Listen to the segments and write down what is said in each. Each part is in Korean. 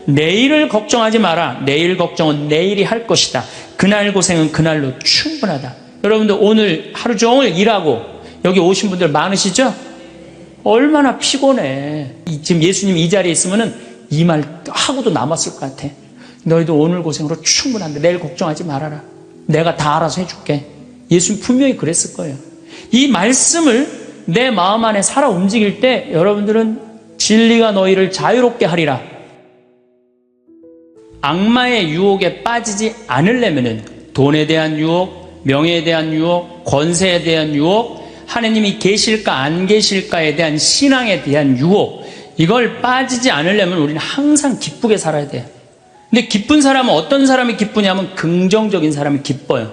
내일을 걱정하지 마라. 내일 걱정은 내일이 할 것이다. 그날 고생은 그날로 충분하다. 여러분들 오늘 하루 종일 일하고 여기 오신 분들 많으시죠? 얼마나 피곤해. 지금 예수님 이 자리에 있으면은 이 말 하고도 남았을 것 같아. 너희도 오늘 고생으로 충분한데 내일 걱정하지 말아라. 내가 다 알아서 해줄게. 예수님 분명히 그랬을 거예요. 이 말씀을 내 마음 안에 살아 움직일 때 여러분들은 진리가 너희를 자유롭게 하리라. 악마의 유혹에 빠지지 않으려면은 돈에 대한 유혹, 명예에 대한 유혹, 권세에 대한 유혹, 하느님이 계실까 안 계실까에 대한 신앙에 대한 유혹, 이걸 빠지지 않으려면 우리는 항상 기쁘게 살아야 돼요. 근데 기쁜 사람은 어떤 사람이 기쁘냐면 긍정적인 사람이 기뻐요.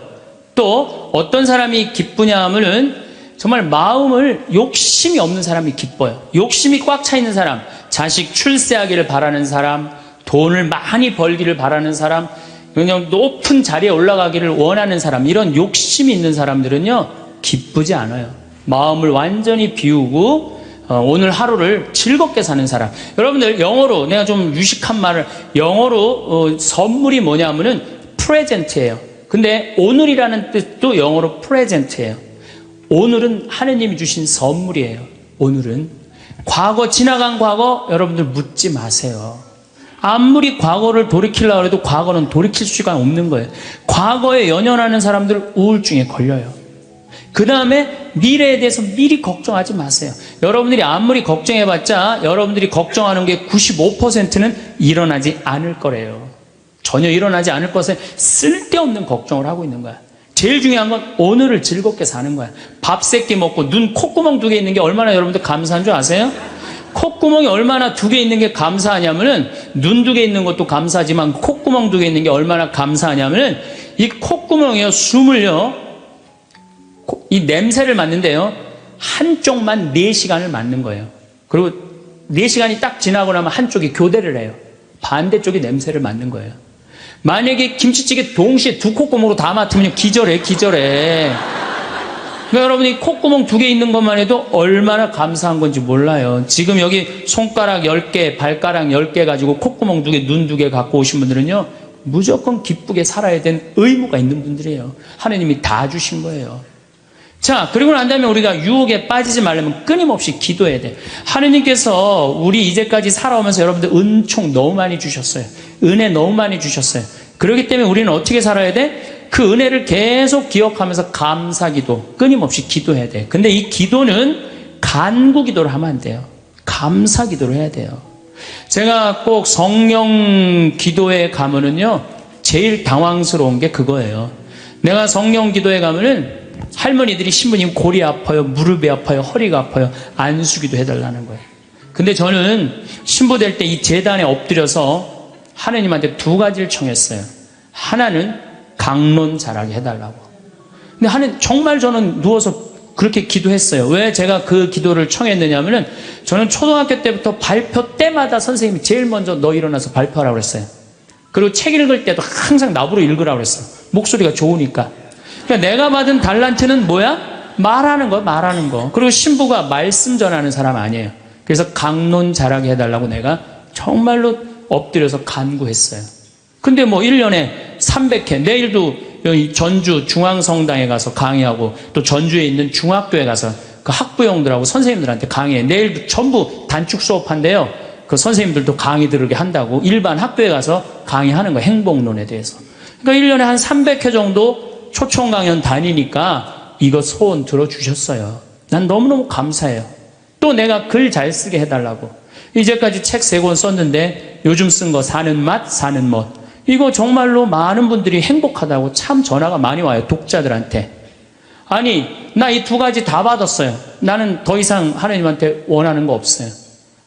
또 어떤 사람이 기쁘냐 하면은 정말 마음을 욕심이 없는 사람이 기뻐요. 욕심이 꽉 차 있는 사람, 자식 출세하기를 바라는 사람, 돈을 많이 벌기를 바라는 사람, 그냥 높은 자리에 올라가기를 원하는 사람, 이런 욕심이 있는 사람들은요 기쁘지 않아요. 마음을 완전히 비우고 오늘 하루를 즐겁게 사는 사람. 여러분들 영어로 내가 좀 유식한 말을, 영어로 선물이 뭐냐면은 프레젠트예요. 근데 오늘이라는 뜻도 영어로 프레젠트예요. 오늘은 하느님이 주신 선물이에요. 오늘은 과거, 지나간 과거 여러분들 묻지 마세요. 아무리 과거를 돌이키려고 해도 과거는 돌이킬 수가 없는 거예요. 과거에 연연하는 사람들 우울증에 걸려요. 그 다음에 미래에 대해서 미리 걱정하지 마세요. 여러분들이 아무리 걱정해봤자 여러분들이 걱정하는 게 95%는 일어나지 않을 거래요. 전혀 일어나지 않을 것에 쓸데없는 걱정을 하고 있는 거야. 제일 중요한 건 오늘을 즐겁게 사는 거야. 밥 3끼 먹고 눈 콧구멍 2개 있는 게 얼마나 여러분들 감사한 줄 아세요? 콧구멍이 얼마나 2개 있는 게 감사하냐면은 눈 2개 있는 것도 감사하지만 콧구멍 2개 있는 게 얼마나 감사하냐면은 이 콧구멍이요, 숨을요, 이 냄새를 맡는데요, 한쪽만 4시간을 맡는 거예요. 그리고 4시간이 딱 지나고 나면 한쪽이 교대를 해요. 반대쪽이 냄새를 맡는 거예요. 만약에 김치찌개 동시에 2 콧구멍으로 다 맡으면 기절해. 그러니까 여러분이 콧구멍 2개 있는 것만 해도 얼마나 감사한 건지 몰라요. 지금 여기 손가락 10개, 발가락 10개 가지고 콧구멍 2개, 눈 2개 갖고 오신 분들은요, 무조건 기쁘게 살아야 되는 의무가 있는 분들이에요. 하나님이 다 주신 거예요. 자, 그리고 난 다음에 우리가 유혹에 빠지지 말려면 끊임없이 기도해야 돼. 하느님께서 우리 이제까지 살아오면서 여러분들 은총 너무 많이 주셨어요. 은혜 너무 많이 주셨어요. 그렇기 때문에 우리는 어떻게 살아야 돼? 그 은혜를 계속 기억하면서 감사기도, 끊임없이 기도해야 돼. 근데 이 기도는 간구 기도를 하면 안 돼요. 감사 기도를 해야 돼요. 제가 꼭 성령 기도에 가면은요, 제일 당황스러운 게 그거예요. 내가 성령 기도에 가면은 할머니들이, 신부님 골이 아파요, 무릎이 아파요, 허리가 아파요, 안수기도 해달라는 거예요. 근데 저는 신부 될 때 이 제단에 엎드려서 하느님한테 2가지를 청했어요. 하나는 강론 잘하게 해달라고. 근데 하느님, 정말 저는 누워서 그렇게 기도했어요. 왜 제가 그 기도를 청했느냐 하면은, 저는 초등학교 때부터 발표 때마다 선생님이 제일 먼저 너 일어나서 발표하라고 그랬어요. 그리고 책 읽을 때도 항상 나보러 읽으라고 그랬어요. 목소리가 좋으니까. 그러니까 내가 받은 달란트는 뭐야? 말하는 거, 말하는 거. 그리고 신부가 말씀 전하는 사람 아니에요. 그래서 강론 잘하게 해달라고 내가 정말로 엎드려서 간구했어요. 근데 뭐 1년에 300회, 내일도 여기 전주 중앙성당에 가서 강의하고, 또 전주에 있는 중학교에 가서 그 학부형들하고 선생님들한테 강의해. 내일도 전부 단축 수업한대요. 그 선생님들도 강의 들으게 한다고 일반 학교에 가서 강의하는 거예요. 행복론에 대해서. 그러니까 1년에 한 300회 정도 초청 강연 다니니까 이거 소원 들어주셨어요. 난 너무너무 감사해요. 또 내가 글 잘 쓰게 해달라고. 이제까지 책 3권 썼는데 요즘 쓴 거 사는 맛, 사는 멋. 이거 정말로 많은 분들이 행복하다고 참 전화가 많이 와요. 독자들한테. 아니, 나 이 2가지 다 받았어요. 나는 더 이상 하느님한테 원하는 거 없어요.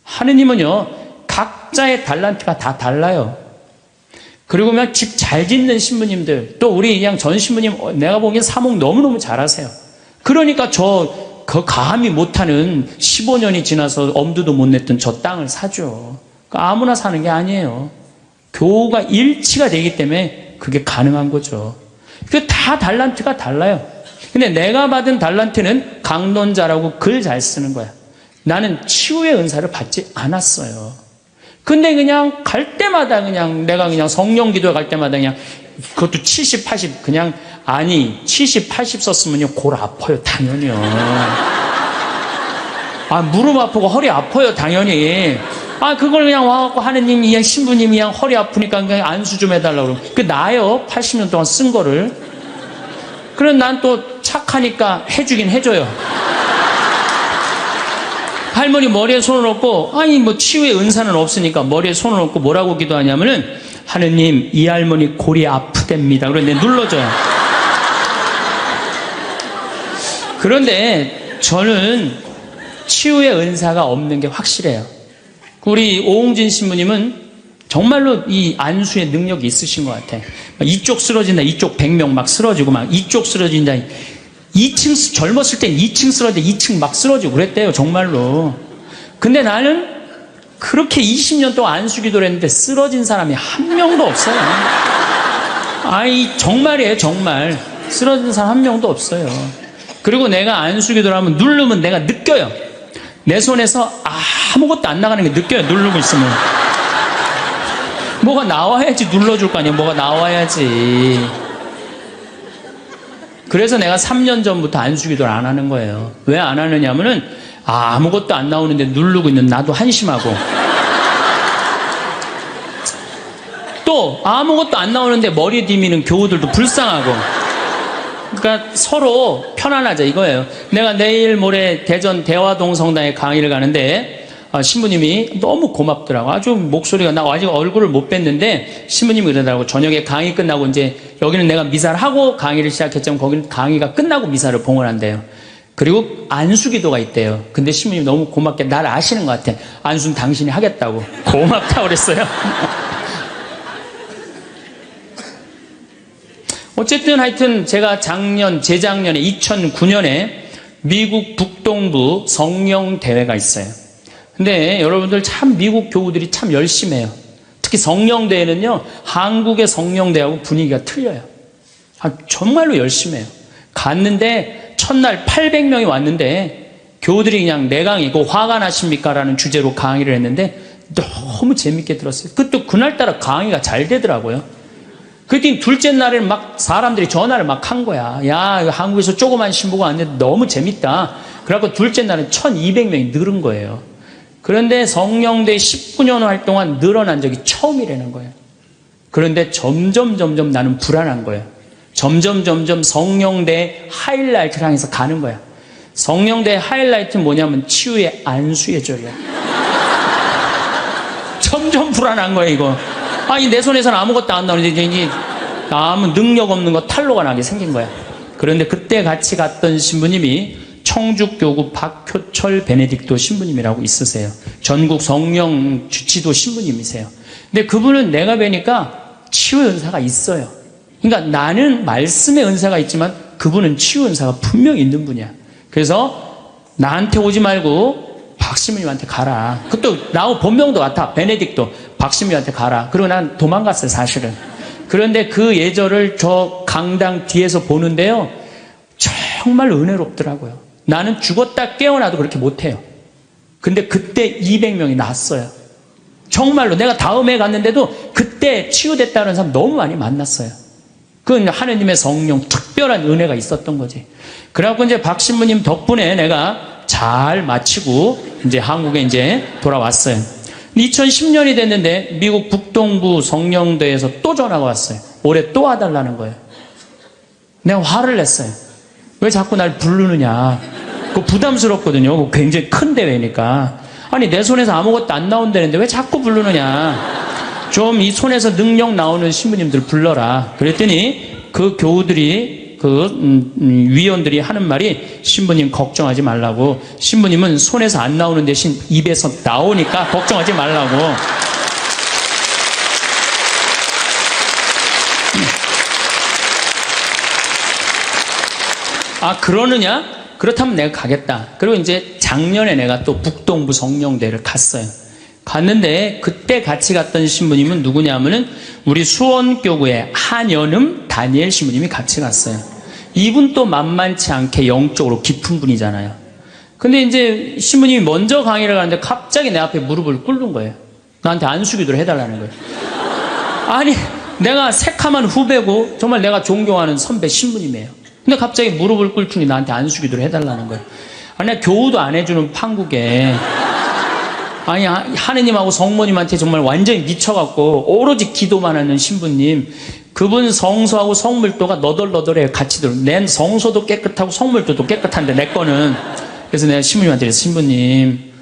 하느님은요, 각자의 달란트가 다 달라요. 그리고 그냥 집 잘 짓는 신부님들, 또 우리 그냥 전 신부님, 내가 보기엔 사목 너무너무 잘하세요. 그러니까 그 감히 못하는 15년이 지나서 엄두도 못 냈던 저 땅을 사죠. 그러니까 아무나 사는 게 아니에요. 교우가 일치가 되기 때문에 그게 가능한 거죠. 그 다 달란트가 달라요. 근데 내가 받은 달란트는 강론 잘하고 글 잘 쓰는 거야. 나는 치유의 은사를 받지 않았어요. 근데 그냥 갈 때마다 그냥 내가 그냥 성령 기도에 갈 때마다 그냥 그것도 70, 80 그냥 아니 70, 80 썼으면요 골 아파요 당연히요. 아 무릎 아프고 허리 아파요 당연히. 아 그걸 그냥 와갖고 하느님이 그냥 신부님이 그냥 허리 아프니까 그냥 안수 좀 해달라고 그러면 그 나요 80년 동안 쓴 거를. 그럼 난 또 착하니까 해주긴 해줘요. 할머니 머리에 손을 얹고 아니 뭐 치유의 은사는 없으니까 머리에 손을 얹고 뭐라고 기도하냐면은 하느님 이 할머니 골이 아프답니다. 그런데 눌러줘요. 그런데 저는 치유의 은사가 없는 게 확실해요. 우리 오홍진 신부님은 정말로 이 안수의 능력이 있으신 것 같아. 이쪽 쓰러진다, 이쪽 100명 막 쓰러지고 막 이쪽 쓰러진다. 2층 젊었을 땐 2층 쓰러져 2층 막 쓰러지고 그랬대요 정말로. 근데 나는 그렇게 20년 동안 안수 기도를 했는데 쓰러진 사람이 한 명도 없어요. 아이 정말이에요 정말. 쓰러진 사람 한 명도 없어요. 그리고 내가 안수 기도를 하면 누르면 내가 느껴요. 내 손에서 아무것도 안 나가는 게 느껴요. 누르고 있으면 뭐가 나와야지 눌러줄 거 아니에요. 뭐가 나와야지. 그래서 내가 3년 전부터 안수 기도를 안 하는 거예요. 왜 안 하느냐면은 아무것도 안 나오는데 누르고 있는 나도 한심하고 또 아무것도 안 나오는데 머리 디미는 교우들도 불쌍하고. 그러니까 서로 편안하자 이거예요. 내가 내일 모레 대전 대화동 성당에 강의를 가는데 신부님이 너무 고맙더라고. 아주 목소리가 나 아직 얼굴을 못 뵀는데 신부님이 그러더라고. 저녁에 강의 끝나고 이제 여기는 내가 미사를 하고 강의를 시작했지만 거기는 강의가 끝나고 미사를 봉헌한대요. 그리고 안수기도가 있대요. 근데 신부님이 너무 고맙게 날 아시는 것 같아. 안수는 당신이 하겠다고. 고맙다고 그랬어요. 어쨌든 하여튼 제가 재작년에 2009년에 미국 북동부 성령대회가 있어요. 근데 여러분들 참 미국 교우들이 참 열심히 해요. 특히 성령대회는요, 한국의 성령대회하고 분위기가 틀려요. 정말로 열심히 해요. 갔는데 첫날 800명이 왔는데 교우들이 그냥 내 강의, 화가 나십니까? 라는 주제로 강의를 했는데 너무 재밌게 들었어요. 또 그날따라 강의가 잘 되더라고요. 그랬더니 둘째 날에는 막 사람들이 전화를 막 한 거야. 야, 한국에서 조그만 신부가 왔는데 너무 재밌다. 그래갖고 둘째 날은 1200명이 늘은 거예요. 그런데 성령대 19년 활동한 늘어난 적이 처음이라는 거예요. 그런데 점점 나는 불안한 거예요. 점점 성령대 하이라이트를 향해서 가는 거야. 성령대 하이라이트는 뭐냐면 치유의 안수예절이야. 점점 불안한 거야 이거. 아니 내 손에서는 아무것도 안 나오는데 이제 아무 능력 없는 거 탄로가 나게 생긴 거야. 그런데 그때 같이 갔던 신부님이 청주교구 박효철 베네딕토 신부님이라고 있으세요. 전국 성령 주치도 신부님이세요. 근데 그분은 내가 뵈니까 치유 은사가 있어요. 그러니까 나는 말씀의 은사가 있지만 그분은 치유 은사가 분명히 있는 분이야. 그래서 나한테 오지 말고 박신부님한테 가라. 그것도 나하고 본명도 같아. 베네딕토 박신부님한테 가라. 그리고 난 도망갔어요 사실은. 그런데 그 예절을 저 강당 뒤에서 보는데요, 정말 은혜롭더라고요. 나는 죽었다 깨어나도 그렇게 못해요. 근데 그때 200명이 났어요. 정말로 내가 다음에 갔는데도 그때 치유됐다는 사람 너무 많이 만났어요. 그건 하느님의 성령 특별한 은혜가 있었던 거지. 그래갖고 이제 박 신부님 덕분에 내가 잘 마치고 이제 한국에 이제 돌아왔어요. 2010년이 됐는데 미국 북동부 성령대에서 또 전화가 왔어요. 올해 또 와달라는 거예요. 내가 화를 냈어요. 왜 자꾸 날 부르느냐. 그거 부담스럽거든요. 그거 굉장히 큰 대회니까. 아니 내 손에서 아무것도 안 나온다는데 왜 자꾸 부르느냐. 좀 이 손에서 능력 나오는 신부님들 불러라. 그랬더니 그 교우들이 위원들이 하는 말이 신부님 걱정하지 말라고. 신부님은 손에서 안 나오는 대신 입에서 나오니까 걱정하지 말라고. 아 그러느냐? 그렇다면 내가 가겠다. 그리고 이제 작년에 내가 또 북동부 성령대를 갔어요. 갔는데 그때 같이 갔던 신부님은 누구냐면은 우리 수원교구의 한연음 다니엘 신부님이 같이 갔어요. 이분 또 만만치 않게 영적으로 깊은 분이잖아요. 근데 이제 신부님이 먼저 강의를 가는데 갑자기 내 앞에 무릎을 꿇는 거예요. 나한테 안수기도를 해달라는 거예요. 아니, 내가 새카만 후배고 정말 내가 존경하는 선배 신부님이에요. 근데 갑자기 무릎을 꿇더니 나한테 안수기도를 해달라는 거예요. 아니, 내가 교우도 안 해주는 판국에, 아니, 하느님하고 성모님한테 정말 완전히 미쳐갖고 오로지 기도만 하는 신부님, 그분 성소하고 성물도가 너덜너덜해요. 같이 들어. 내 성소도 깨끗하고 성물도도 깨끗한데 내 거는. 그래서 내가 신부님한테 그랬어. 신부님,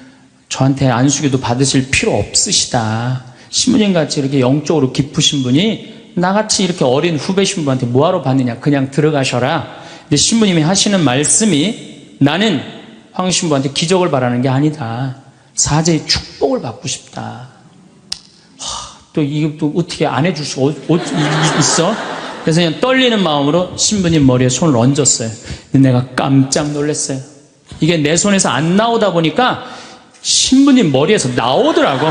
저한테 안수기도 받으실 필요 없으시다. 신부님같이 이렇게 영적으로 깊으신 분이 나같이 이렇게 어린 후배 신부한테 뭐하러 받느냐. 그냥 들어가셔라. 근데 신부님이 하시는 말씀이, 나는 황 신부한테 기적을 바라는 게 아니다. 사제의 축복을 받고 싶다. 또 이거 또 어떻게 안 해줄 수가 있어? 그래서 그냥 떨리는 마음으로 신부님 머리에 손을 얹었어요. 근데 내가 깜짝 놀랐어요. 이게 내 손에서 안 나오다 보니까 신부님 머리에서 나오더라고.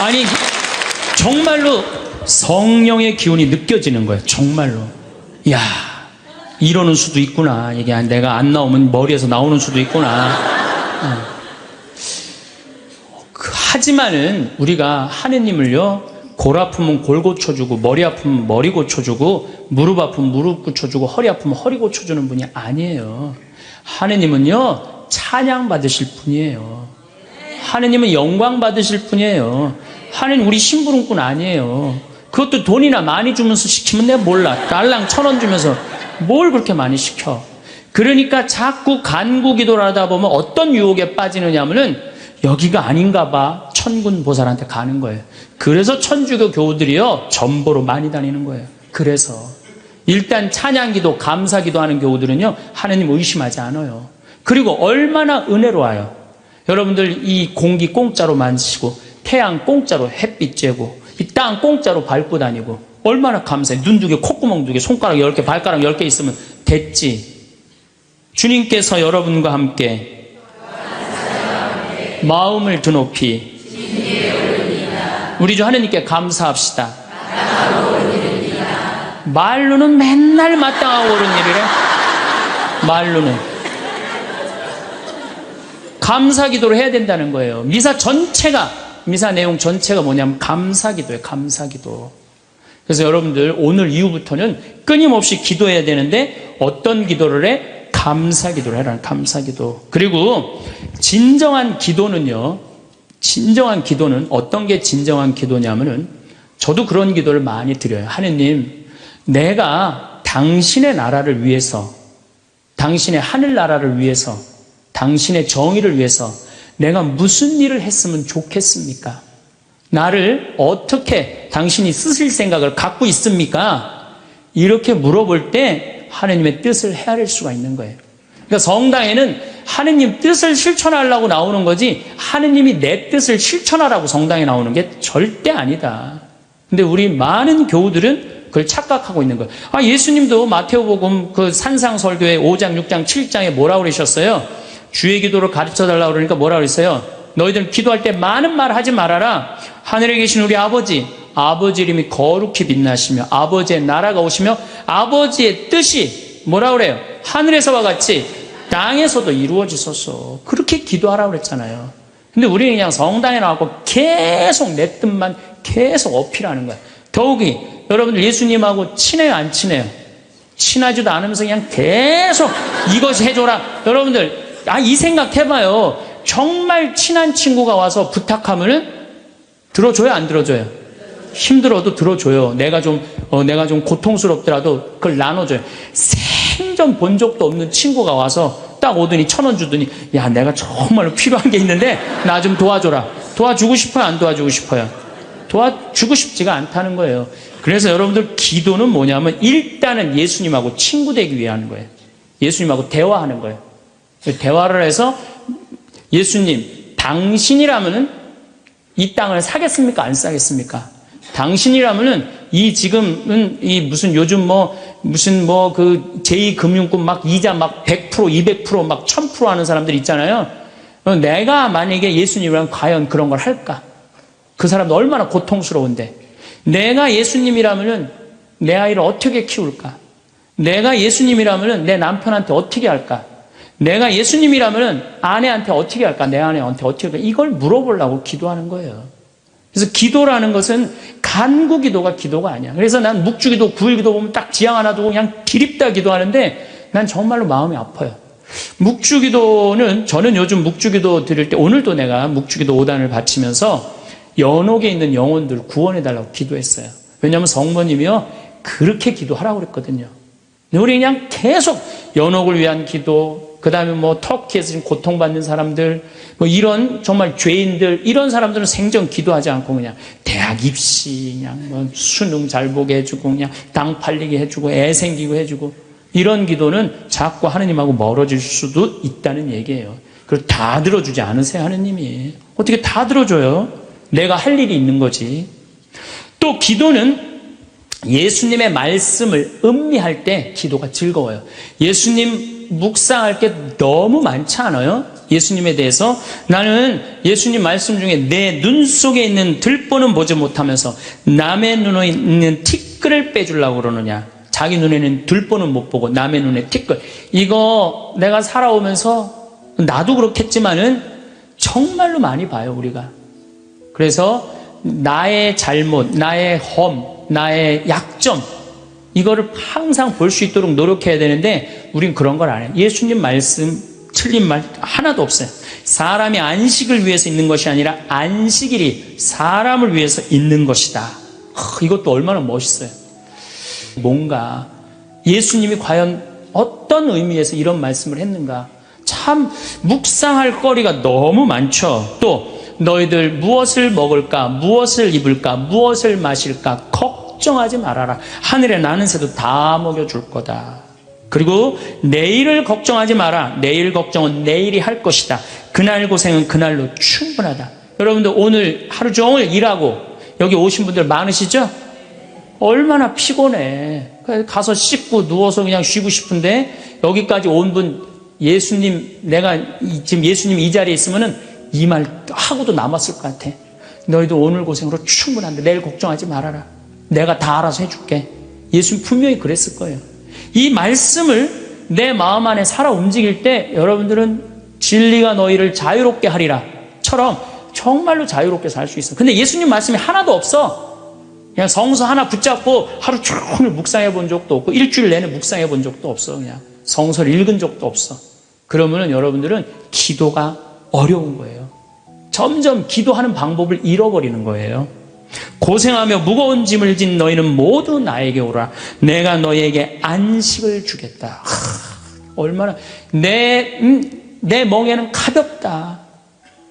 아니, 정말로 성령의 기운이 느껴지는 거예요. 정말로. 이야, 이러는 수도 있구나. 이게 내가 안 나오면 머리에서 나오는 수도 있구나. 하지만은 우리가 하느님을요, 골 아프면 골 고쳐주고, 머리 아프면 머리 고쳐주고, 무릎 아프면 무릎 고쳐주고, 허리 아프면 허리 고쳐주는 분이 아니에요. 하느님은요, 찬양 받으실 분이에요. 하느님은 영광 받으실 분이에요. 하느님 우리 심부름꾼 아니에요. 그것도 돈이나 많이 주면서 시키면 내가 몰라. 달랑 1,000원 주면서 뭘 그렇게 많이 시켜. 그러니까 자꾸 간구 기도를 하다 보면 어떤 유혹에 빠지느냐 하면은 여기가 아닌가 봐. 천군 보살한테 가는 거예요. 그래서 천주교 교우들이요, 전보로 많이 다니는 거예요. 그래서 일단 찬양기도, 감사기도 하는 교우들은요, 하느님 의심하지 않아요. 그리고 얼마나 은혜로워요. 여러분들 이 공기 공짜로 마시고, 태양 공짜로 햇빛 쬐고, 이 땅 공짜로 밟고 다니고, 얼마나 감사해. 눈 2개, 콧구멍 2개, 손가락 10개, 발가락 10개 있으면 됐지. 주님께서 여러분과 함께 마음을 드높이 우리 주 하느님께 감사합시다. 말로는 맨날 마땅하고 옳은 일이래. 말로는. 감사기도를 해야 된다는 거예요. 미사 내용 전체가 뭐냐면 감사기도예요. 감사기도. 그래서 여러분들 오늘 이후부터는 끊임없이 기도해야 되는데 어떤 기도를 해? 감사기도를 해라. 감사기도. 그리고 진정한 기도는요, 진정한 기도는 어떤 게 진정한 기도냐면은, 저도 그런 기도를 많이 드려요. 하느님, 내가 당신의 나라를 위해서, 당신의 하늘나라를 위해서, 당신의 정의를 위해서 내가 무슨 일을 했으면 좋겠습니까? 나를 어떻게 당신이 쓰실 생각을 갖고 있습니까? 이렇게 물어볼 때 하느님의 뜻을 헤아릴 수가 있는 거예요. 그러니까 성당에는 하느님 뜻을 실천하려고 나오는 거지, 하느님이 내 뜻을 실천하라고 성당에 나오는 게 절대 아니다. 근데 우리 많은 교우들은 그걸 착각하고 있는 거예요. 예수님도 마태오복음 그 산상설교의 5장, 6장, 7장에 뭐라고 그러셨어요? 주의 기도를 가르쳐 달라고 그러니까 뭐라고 그랬어요? 너희들 기도할 때 많은 말 하지 말아라. 하늘에 계신 우리 아버지 이름이 거룩히 빛나시며 아버지의 나라가 오시며 아버지의 뜻이 뭐라고 그래요? 하늘에서와 같이 땅에서도 이루어지소서. 그렇게 기도하라고 그랬잖아요. 근데 우리는 그냥 성당에 나와서 계속 내 뜻만 계속 어필하는 거야. 더욱이 여러분들 예수님하고 친해요, 안 친해요? 친하지도 않으면서 그냥 계속 이것이 해줘라. 여러분들 이 생각 해봐요. 정말 친한 친구가 와서 부탁하면은 들어줘요, 안 들어줘요? 힘들어도 들어줘요. 내가 좀 고통스럽더라도 그걸 나눠줘요. 생전 본 적도 없는 친구가 와서 딱 오더니 1,000원 주더니, 야, 내가 정말로 필요한 게 있는데 나 좀 도와줘라. 도와주고 싶어요, 안 도와주고 싶어요? 도와주고 싶지가 않다는 거예요. 그래서 여러분들 기도는 뭐냐면 일단은 예수님하고 친구 되기 위해 하는 거예요. 예수님하고 대화하는 거예요. 대화를 해서, 예수님, 당신이라면은 이 땅을 사겠습니까? 안 사겠습니까? 당신이라면은 지금은 무슨 요즘 그 제2금융권 막 이자 막 100%, 200%, 막 1000% 하는 사람들 있잖아요. 내가 만약에 예수님이라면 과연 그런 걸 할까? 그 사람도 얼마나 고통스러운데. 내가 예수님이라면은 내 아이를 어떻게 키울까? 내가 예수님이라면은 내 남편한테 어떻게 할까? 내가 예수님이라면 아내한테 어떻게 할까? 내 아내한테 어떻게 할까? 이걸 물어보려고 기도하는 거예요. 그래서 기도라는 것은 간구 기도가 기도가 아니야. 그래서 난 묵주기도, 구일기도 보면 딱 지향 하나 두고 그냥 기립다 기도하는데 난 정말로 마음이 아파요. 묵주기도는 저는 요즘 묵주기도 드릴 때 오늘도 내가 묵주기도 5단을 바치면서 연옥에 있는 영혼들 구원해달라고 기도했어요. 왜냐하면 성모님이요 그렇게 기도하라고 그랬거든요. 우리 그냥 계속 연옥을 위한 기도, 그 다음에 뭐 터키에서 지금 고통받는 사람들, 뭐 이런 정말 죄인들, 이런 사람들은 생전 기도하지 않고 그냥 대학 입시, 그냥 뭐 수능 잘 보게 해주고, 그냥 당 팔리게 해주고, 애 생기고 해주고, 이런 기도는 자꾸 하느님하고 멀어질 수도 있다는 얘기예요. 그걸 다 들어주지 않으세요, 하느님이. 어떻게 다 들어줘요? 내가 할 일이 있는 거지. 또 기도는 예수님의 말씀을 음미할 때 기도가 즐거워요. 예수님 묵상할 게 너무 많지 않아요? 예수님에 대해서 나는 예수님 말씀 중에 내 눈 속에 있는 들보는 보지 못하면서 남의 눈에 있는 티끌을 빼주려고 그러느냐. 자기 눈에는 들보는 못 보고 남의 눈에 티끌. 이거 내가 살아오면서 나도 그렇겠지만은 정말로 많이 봐요, 우리가. 그래서 나의 잘못, 나의 험, 나의 약점, 이거를 항상 볼 수 있도록 노력해야 되는데 우린 그런 걸 안 해요. 예수님 말씀 틀린 말 하나도 없어요. 사람이 안식을 위해서 있는 것이 아니라 안식일이 사람을 위해서 있는 것이다. 이것도 얼마나 멋있어요. 뭔가 예수님이 과연 어떤 의미에서 이런 말씀을 했는가. 참 묵상할 거리가 너무 많죠. 또 너희들 무엇을 먹을까, 무엇을 입을까, 무엇을 마실까 걱정하지 말아라. 하늘에 나는 새도 다 먹여줄 거다. 그리고 내일을 걱정하지 마라. 내일 걱정은 내일이 할 것이다. 그날 고생은 그날로 충분하다. 여러분들 오늘 하루 종일 일하고 여기 오신 분들 많으시죠? 얼마나 피곤해. 가서 씻고 누워서 그냥 쉬고 싶은데 여기까지 온 분 예수님, 내가 지금 예수님 이 자리에 있으면은 이 말 하고도 남았을 것 같아. 너희도 오늘 고생으로 충분한데 내일 걱정하지 말아라. 내가 다 알아서 해줄게. 예수님 분명히 그랬을 거예요. 이 말씀을 내 마음 안에 살아 움직일 때 여러분들은 진리가 너희를 자유롭게 하리라 처럼 정말로 자유롭게 살 수 있어. 근데 예수님 말씀이 하나도 없어. 그냥 성서 하나 붙잡고 하루 종일 묵상해 본 적도 없고 일주일 내내 묵상해 본 적도 없어. 그냥 성서를 읽은 적도 없어. 그러면은 여러분들은 기도가 어려운 거예요. 점점 기도하는 방법을 잃어버리는 거예요. 고생하며 무거운 짐을 진 너희는 모두 나에게 오라. 내가 너희에게 안식을 주겠다. 얼마나 내 멍에는 가볍다.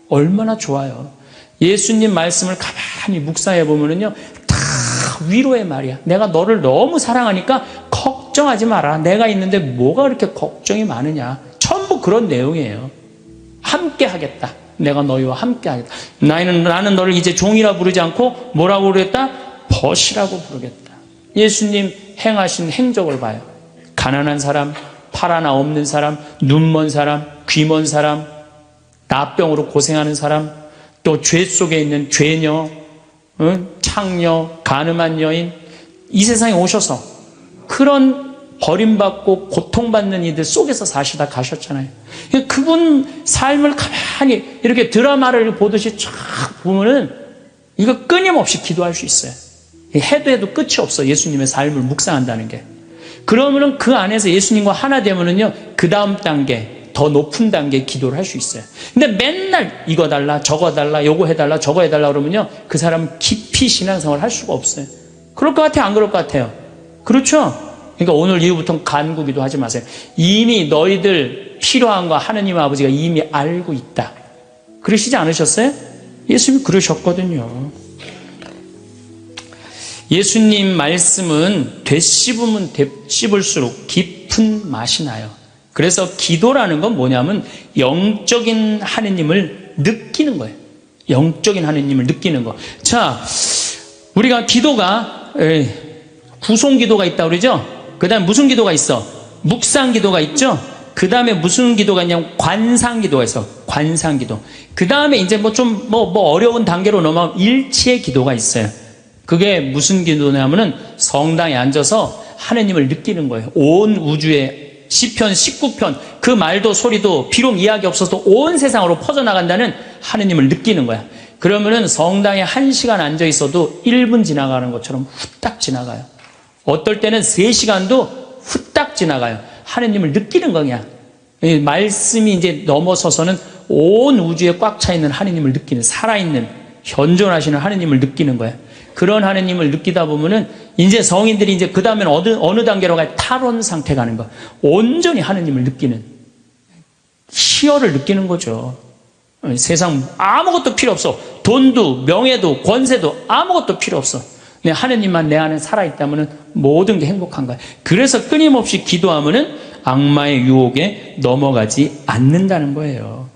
얼마나 좋아요. 예수님 말씀을 가만히 묵상해 보면은요, 다 위로의 말이야. 내가 너를 너무 사랑하니까 걱정하지 마라. 내가 있는데 뭐가 그렇게 걱정이 많으냐. 전부 그런 내용이에요. 함께 하겠다. 내가 너희와 함께 하겠다. 나는 너를 이제 종이라 부르지 않고 뭐라고 부르겠다? 벗이라고 부르겠다. 예수님 행하신 행적을 봐요. 가난한 사람, 팔 하나 없는 사람, 눈 먼 사람, 귀 먼 사람, 나병으로 고생하는 사람, 또 죄 속에 있는 죄녀, 창녀, 가늠한 여인, 이 세상에 오셔서 그런 버림받고 고통받는 이들 속에서 사시다 가셨잖아요. 그분 삶을 가만히 이렇게 드라마를 보듯이 쫙 보면은 이거 끊임없이 기도할 수 있어요. 해도 끝이 없어. 예수님의 삶을 묵상한다는 게. 그러면은 그 안에서 예수님과 하나 되면은요, 그 다음 단계, 더 높은 단계의 기도를 할 수 있어요. 근데 맨날 이거 달라, 저거 달라, 요거 해달라, 저거 해달라 그러면요, 그 사람은 깊이 신앙생활을 할 수가 없어요. 그럴 것 같아요? 안 그럴 것 같아요? 그렇죠? 그러니까 오늘 이후부터는 간구기도 하지 마세요. 이미 너희들 필요한 거 하느님 아버지가 이미 알고 있다. 그러시지 않으셨어요? 예수님이 그러셨거든요. 예수님 말씀은 되씹으면 되씹을수록 깊은 맛이 나요. 그래서 기도라는 건 뭐냐면 영적인 하느님을 느끼는 거예요. 영적인 하느님을 느끼는 거. 자, 우리가 기도가 구송 기도가 있다고 그러죠? 그 다음에 무슨 기도가 있어? 묵상 기도가 있죠? 그 다음에 무슨 기도가 있냐면 관상 기도가 있어. 관상 기도. 그 다음에 이제 어려운 단계로 넘어가면 일치의 기도가 있어요. 그게 무슨 기도냐면은 성당에 앉아서 하느님을 느끼는 거예요. 온 우주에 시편 19편 그 말도 소리도 비록 이야기 없어도 온 세상으로 퍼져나간다는 하느님을 느끼는 거야. 그러면은 성당에 1시간 앉아 있어도 1분 지나가는 것처럼 후딱 지나가요. 어떨 때는 3시간도 후딱 지나가요. 하느님을 느끼는 거냐. 말씀이 이제 넘어서서는 온 우주에 꽉 차 있는 하느님을 느끼는, 살아있는, 현존하시는 하느님을 느끼는 거야. 그런 하느님을 느끼다 보면은 이제 성인들이 이제 그 다음에는 어느 단계로 가요? 탈원 상태 가는 거. 온전히 하느님을 느끼는, 희열을 느끼는 거죠. 세상 아무것도 필요 없어. 돈도 명예도 권세도 아무것도 필요 없어. 하느님만 내 안에 살아있다면 모든 게 행복한 거야. 그래서 끊임없이 기도하면은 악마의 유혹에 넘어가지 않는다는 거예요.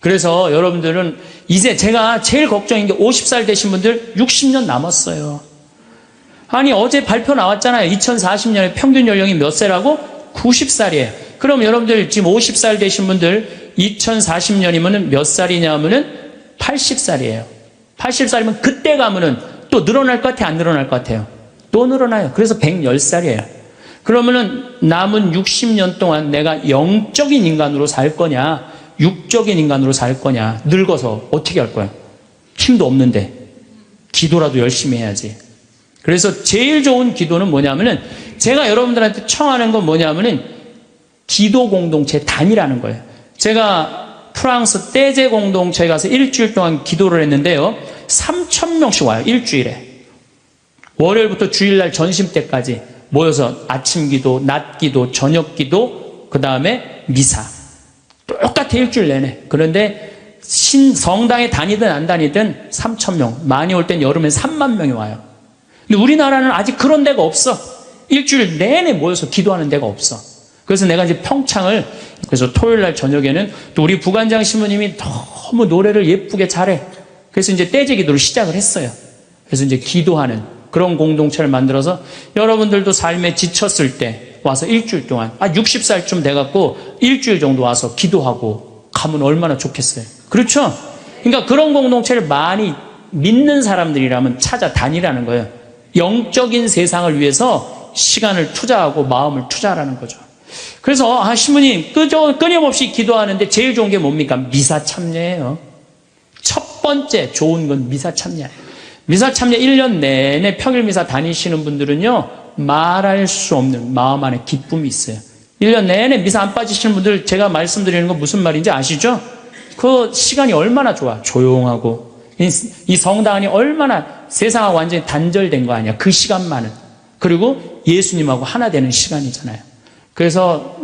그래서 여러분들은 이제 제가 제일 걱정인 게 50살 되신 분들 60년 남았어요. 아니 어제 발표 나왔잖아요. 2040년에 평균 연령이 몇 세라고? 90살이에요. 그럼 여러분들 지금 50살 되신 분들 2040년이면 몇 살이냐면은 80살이에요. 80살이면 그때 가면은 또 늘어날 것 같아요? 안 늘어날 것 같아요? 또 늘어나요. 그래서 110살이에요. 그러면은 남은 60년 동안 내가 영적인 인간으로 살 거냐, 육적인 인간으로 살 거냐, 늙어서 어떻게 할 거야? 힘도 없는데 기도라도 열심히 해야지. 그래서 제일 좋은 기도는 뭐냐면은 제가 여러분들한테 청하는 건 뭐냐면은 기도 공동체 단위라는 거예요. 제가 프랑스 떼제 공동체에 가서 일주일 동안 기도를 했는데요. 3,000명씩 와요. 일주일에. 월요일부터 주일날 전심 때까지 모여서 아침 기도, 낮 기도, 저녁 기도, 그 다음에 미사. 똑같아 일주일 내내. 그런데 성당에 다니든 안 다니든 3,000명. 많이 올 땐 여름엔 3만 명이 와요. 근데 우리나라는 아직 그런 데가 없어. 일주일 내내 모여서 기도하는 데가 없어. 그래서 내가 이제 평창을, 그래서 토요일 날 저녁에는 또 우리 부관장 신부님이 너무 노래를 예쁘게 잘해. 그래서 이제 떼제 기도를 시작을 했어요. 그래서 이제 기도하는 그런 공동체를 만들어서 여러분들도 삶에 지쳤을 때 와서 일주일 동안, 60살쯤 돼갖고 일주일 정도 와서 기도하고 가면 얼마나 좋겠어요. 그렇죠? 그러니까 그런 공동체를 많이 믿는 사람들이라면 찾아다니라는 거예요. 영적인 세상을 위해서 시간을 투자하고 마음을 투자하라는 거죠. 그래서 신부님 끊임없이 기도하는데 제일 좋은 게 뭡니까? 미사 참여예요. 첫 번째 좋은 건 미사 참여예요. 미사 참여 1년 내내 평일 미사 다니시는 분들은요, 말할 수 없는 마음 안에 기쁨이 있어요. 1년 내내 미사 안 빠지시는 분들 제가 말씀드리는 건 무슨 말인지 아시죠? 그 시간이 얼마나 좋아. 조용하고 이 성당 안이 얼마나 세상하고 완전히 단절된 거 아니야. 그 시간만은. 그리고 예수님하고 하나 되는 시간이잖아요. 그래서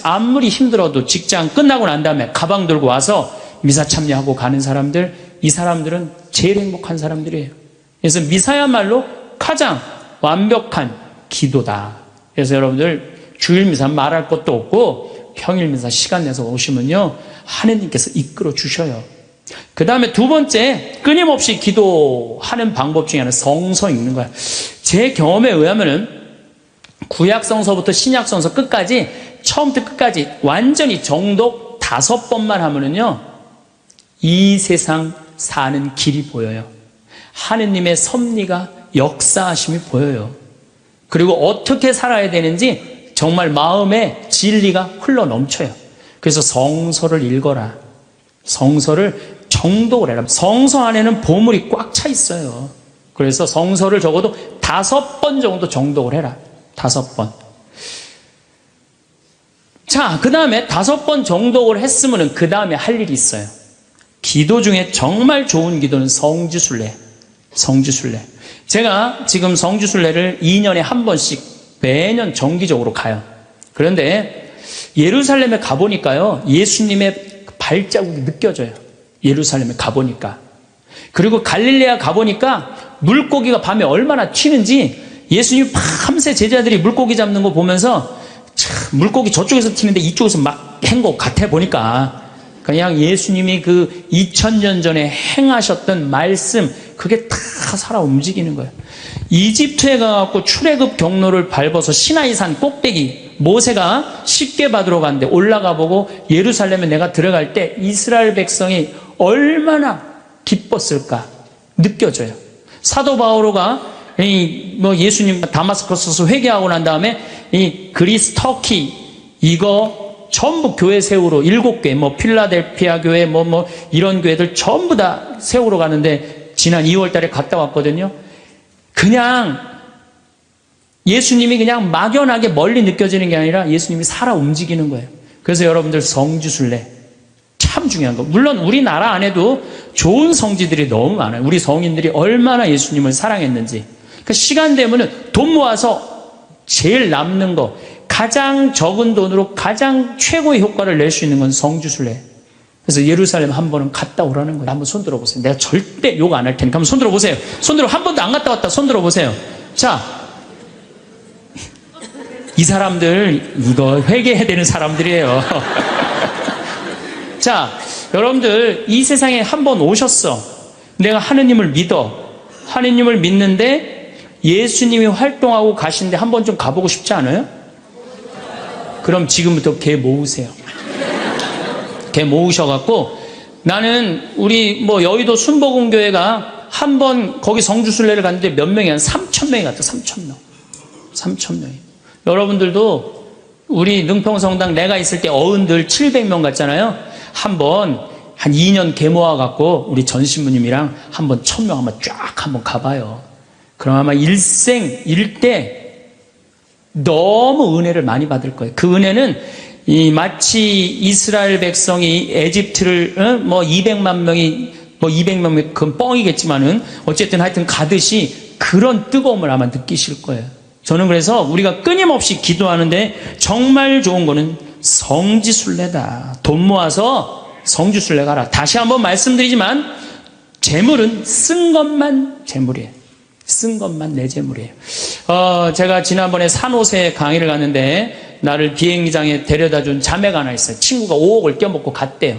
아무리 힘들어도 직장 끝나고 난 다음에 가방 들고 와서 미사 참여하고 가는 사람들, 이 사람들은 제일 행복한 사람들이에요. 그래서 미사야말로 가장 완벽한 기도다. 그래서 여러분들 주일 미사 말할 것도 없고 평일 미사 시간 내서 오시면요, 하느님께서 이끌어 주셔요. 그 다음에 두 번째, 끊임없이 기도하는 방법 중에 하나는 성서 읽는 거야. 제 경험에 의하면은 구약 성서부터 신약 성서 끝까지, 처음부터 끝까지 완전히 정독 5번만 하면은요, 이 세상 사는 길이 보여요. 하느님의 섭리가, 역사하심이 보여요. 그리고 어떻게 살아야 되는지 정말 마음에 진리가 흘러 넘쳐요. 그래서 성서를 읽어라. 성서를 정독을 해라. 성서 안에는 보물이 꽉 차 있어요. 그래서 성서를 적어도 5번 정도 정독을 해라. 5번. 자, 그 다음에 5번 정독을 했으면 그 다음에 할 일이 있어요. 기도 중에 정말 좋은 기도는 성지순례. 성지순례. 제가 지금 성지순례를 2년에 한 번씩 매년 정기적으로 가요. 그런데 예루살렘에 가보니까요, 예수님의 발자국이 느껴져요. 예루살렘에 가보니까. 그리고 갈릴레아 가보니까 물고기가 밤에 얼마나 튀는지, 예수님 밤새 제자들이 물고기 잡는 거 보면서 참, 물고기 저쪽에서 튀는데 이쪽에서 막 헹고 같아 보니까 그냥 예수님이 그 2000년 전에 행하셨던 말씀, 그게 다 살아 움직이는 거예요. 이집트에 가갖고 출애굽 경로를 밟아서 시나이산 꼭대기, 모세가 십계 받으러 갔는데 올라가 보고 예루살렘에 내가 들어갈 때 이스라엘 백성이 얼마나 기뻤을까 느껴져요. 사도 바오로가 예수님 다마스커스에서 회개하고 난 다음에 이 그리스 터키 이거 전부 교회 세우러 7개, 뭐 필라델피아 교회, 뭐 이런 교회들 전부 다 세우러 가는데 지난 2월 달에 갔다 왔거든요. 그냥 예수님이 그냥 막연하게 멀리 느껴지는 게 아니라 예수님이 살아 움직이는 거예요. 그래서 여러분들 성지순례 참 중요한 거. 물론 우리나라 안에도 좋은 성지들이 너무 많아요. 우리 성인들이 얼마나 예수님을 사랑했는지. 그러니까 시간 되면은 돈 모아서 제일 남는 거, 가장 적은 돈으로 가장 최고의 효과를 낼 수 있는 건 성지순례. 그래서 예루살렘 한 번은 갔다 오라는 거예요. 한번 손 들어보세요. 내가 절대 욕 안 할 테니까 한번 손 들어보세요. 손 들어. 한 번도 안 갔다 왔다. 손 들어보세요. 자, 이 사람들 이거 회개해야 되는 사람들이에요. 자, 여러분들 이 세상에 한 번 오셨어. 내가 하느님을 믿어. 하느님을 믿는데 예수님이 활동하고 가신데 한 번 좀 가보고 싶지 않아요? 그럼 지금부터 개 모으세요. 개 모으셔갖고 나는 우리 뭐 여의도 순복음교회가 한 번 거기 성주순례를 갔는데 몇 명이 한 3,000명이 갔다. 3,000명. 3,000명이. 여러분들도 우리 능평성당 내가 있을 때 어른들 700명 갔잖아요. 한번 한 2년 개 모아갖고 우리 전 신부님이랑 한번 1,000명 한번 쫙 한번 가봐요. 그럼 아마 일대 너무 은혜를 많이 받을 거예요. 그 은혜는 마치 이스라엘 백성이 에집트를 뭐 200만 명이 뭐 200만 명 그건 뻥이겠지만은 어쨌든 하여튼 가듯이 그런 뜨거움을 아마 느끼실 거예요. 저는 그래서 우리가 끊임없이 기도하는데 정말 좋은 거는 성지순례다. 돈 모아서 성지순례 가라. 다시 한번 말씀드리지만 재물은 쓴 것만 재물이에요. 쓴 것만 내 재물이에요. 제가 지난번에 산호세 강의를 갔는데 나를 비행장에 데려다 준 자매가 하나 있어요. 친구가 5억을 껴먹고 갔대요.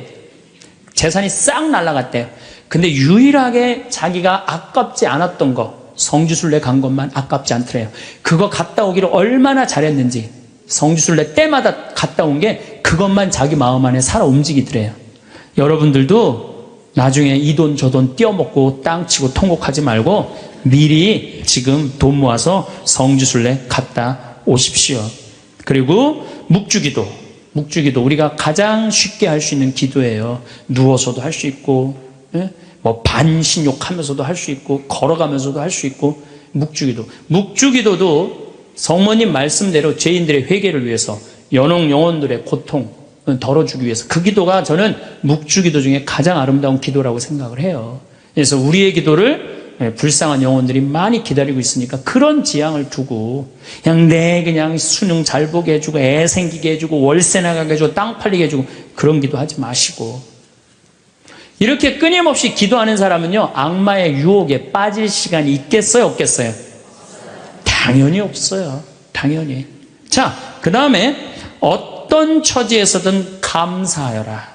재산이 싹 날아갔대요. 근데 유일하게 자기가 아깝지 않았던 거, 성지순례 간 것만 아깝지 않더래요. 그거 갔다 오기를 얼마나 잘했는지 성지순례 때마다 갔다 온 게 그것만 자기 마음 안에 살아 움직이더래요. 여러분들도 나중에 이 돈 저 돈 띄어먹고 땅 치고 통곡하지 말고 미리 지금 돈 모아서 성지순례 갔다 오십시오. 그리고 묵주기도 우리가 가장 쉽게 할 수 있는 기도예요. 누워서도 할 수 있고 뭐 반신욕하면서도 할 수 있고 걸어가면서도 할 수 있고 묵주기도도 성모님 말씀대로 죄인들의 회개를 위해서 영혼들의 고통 덜어주기 위해서 그 기도가 저는 묵주기도 중에 가장 아름다운 기도라고 생각을 해요. 그래서 우리의 기도를 불쌍한 영혼들이 많이 기다리고 있으니까 그런 지향을 두고 그냥 수능 잘 보게 해주고 애 생기게 해주고 월세 나가게 해주고 땅 팔리게 해주고 그런 기도하지 마시고 이렇게 끊임없이 기도하는 사람은요 악마의 유혹에 빠질 시간이 있겠어요 없겠어요? 당연히 없어요. 당연히. 자, 그 다음에 어떤 처지에서든 감사하여라.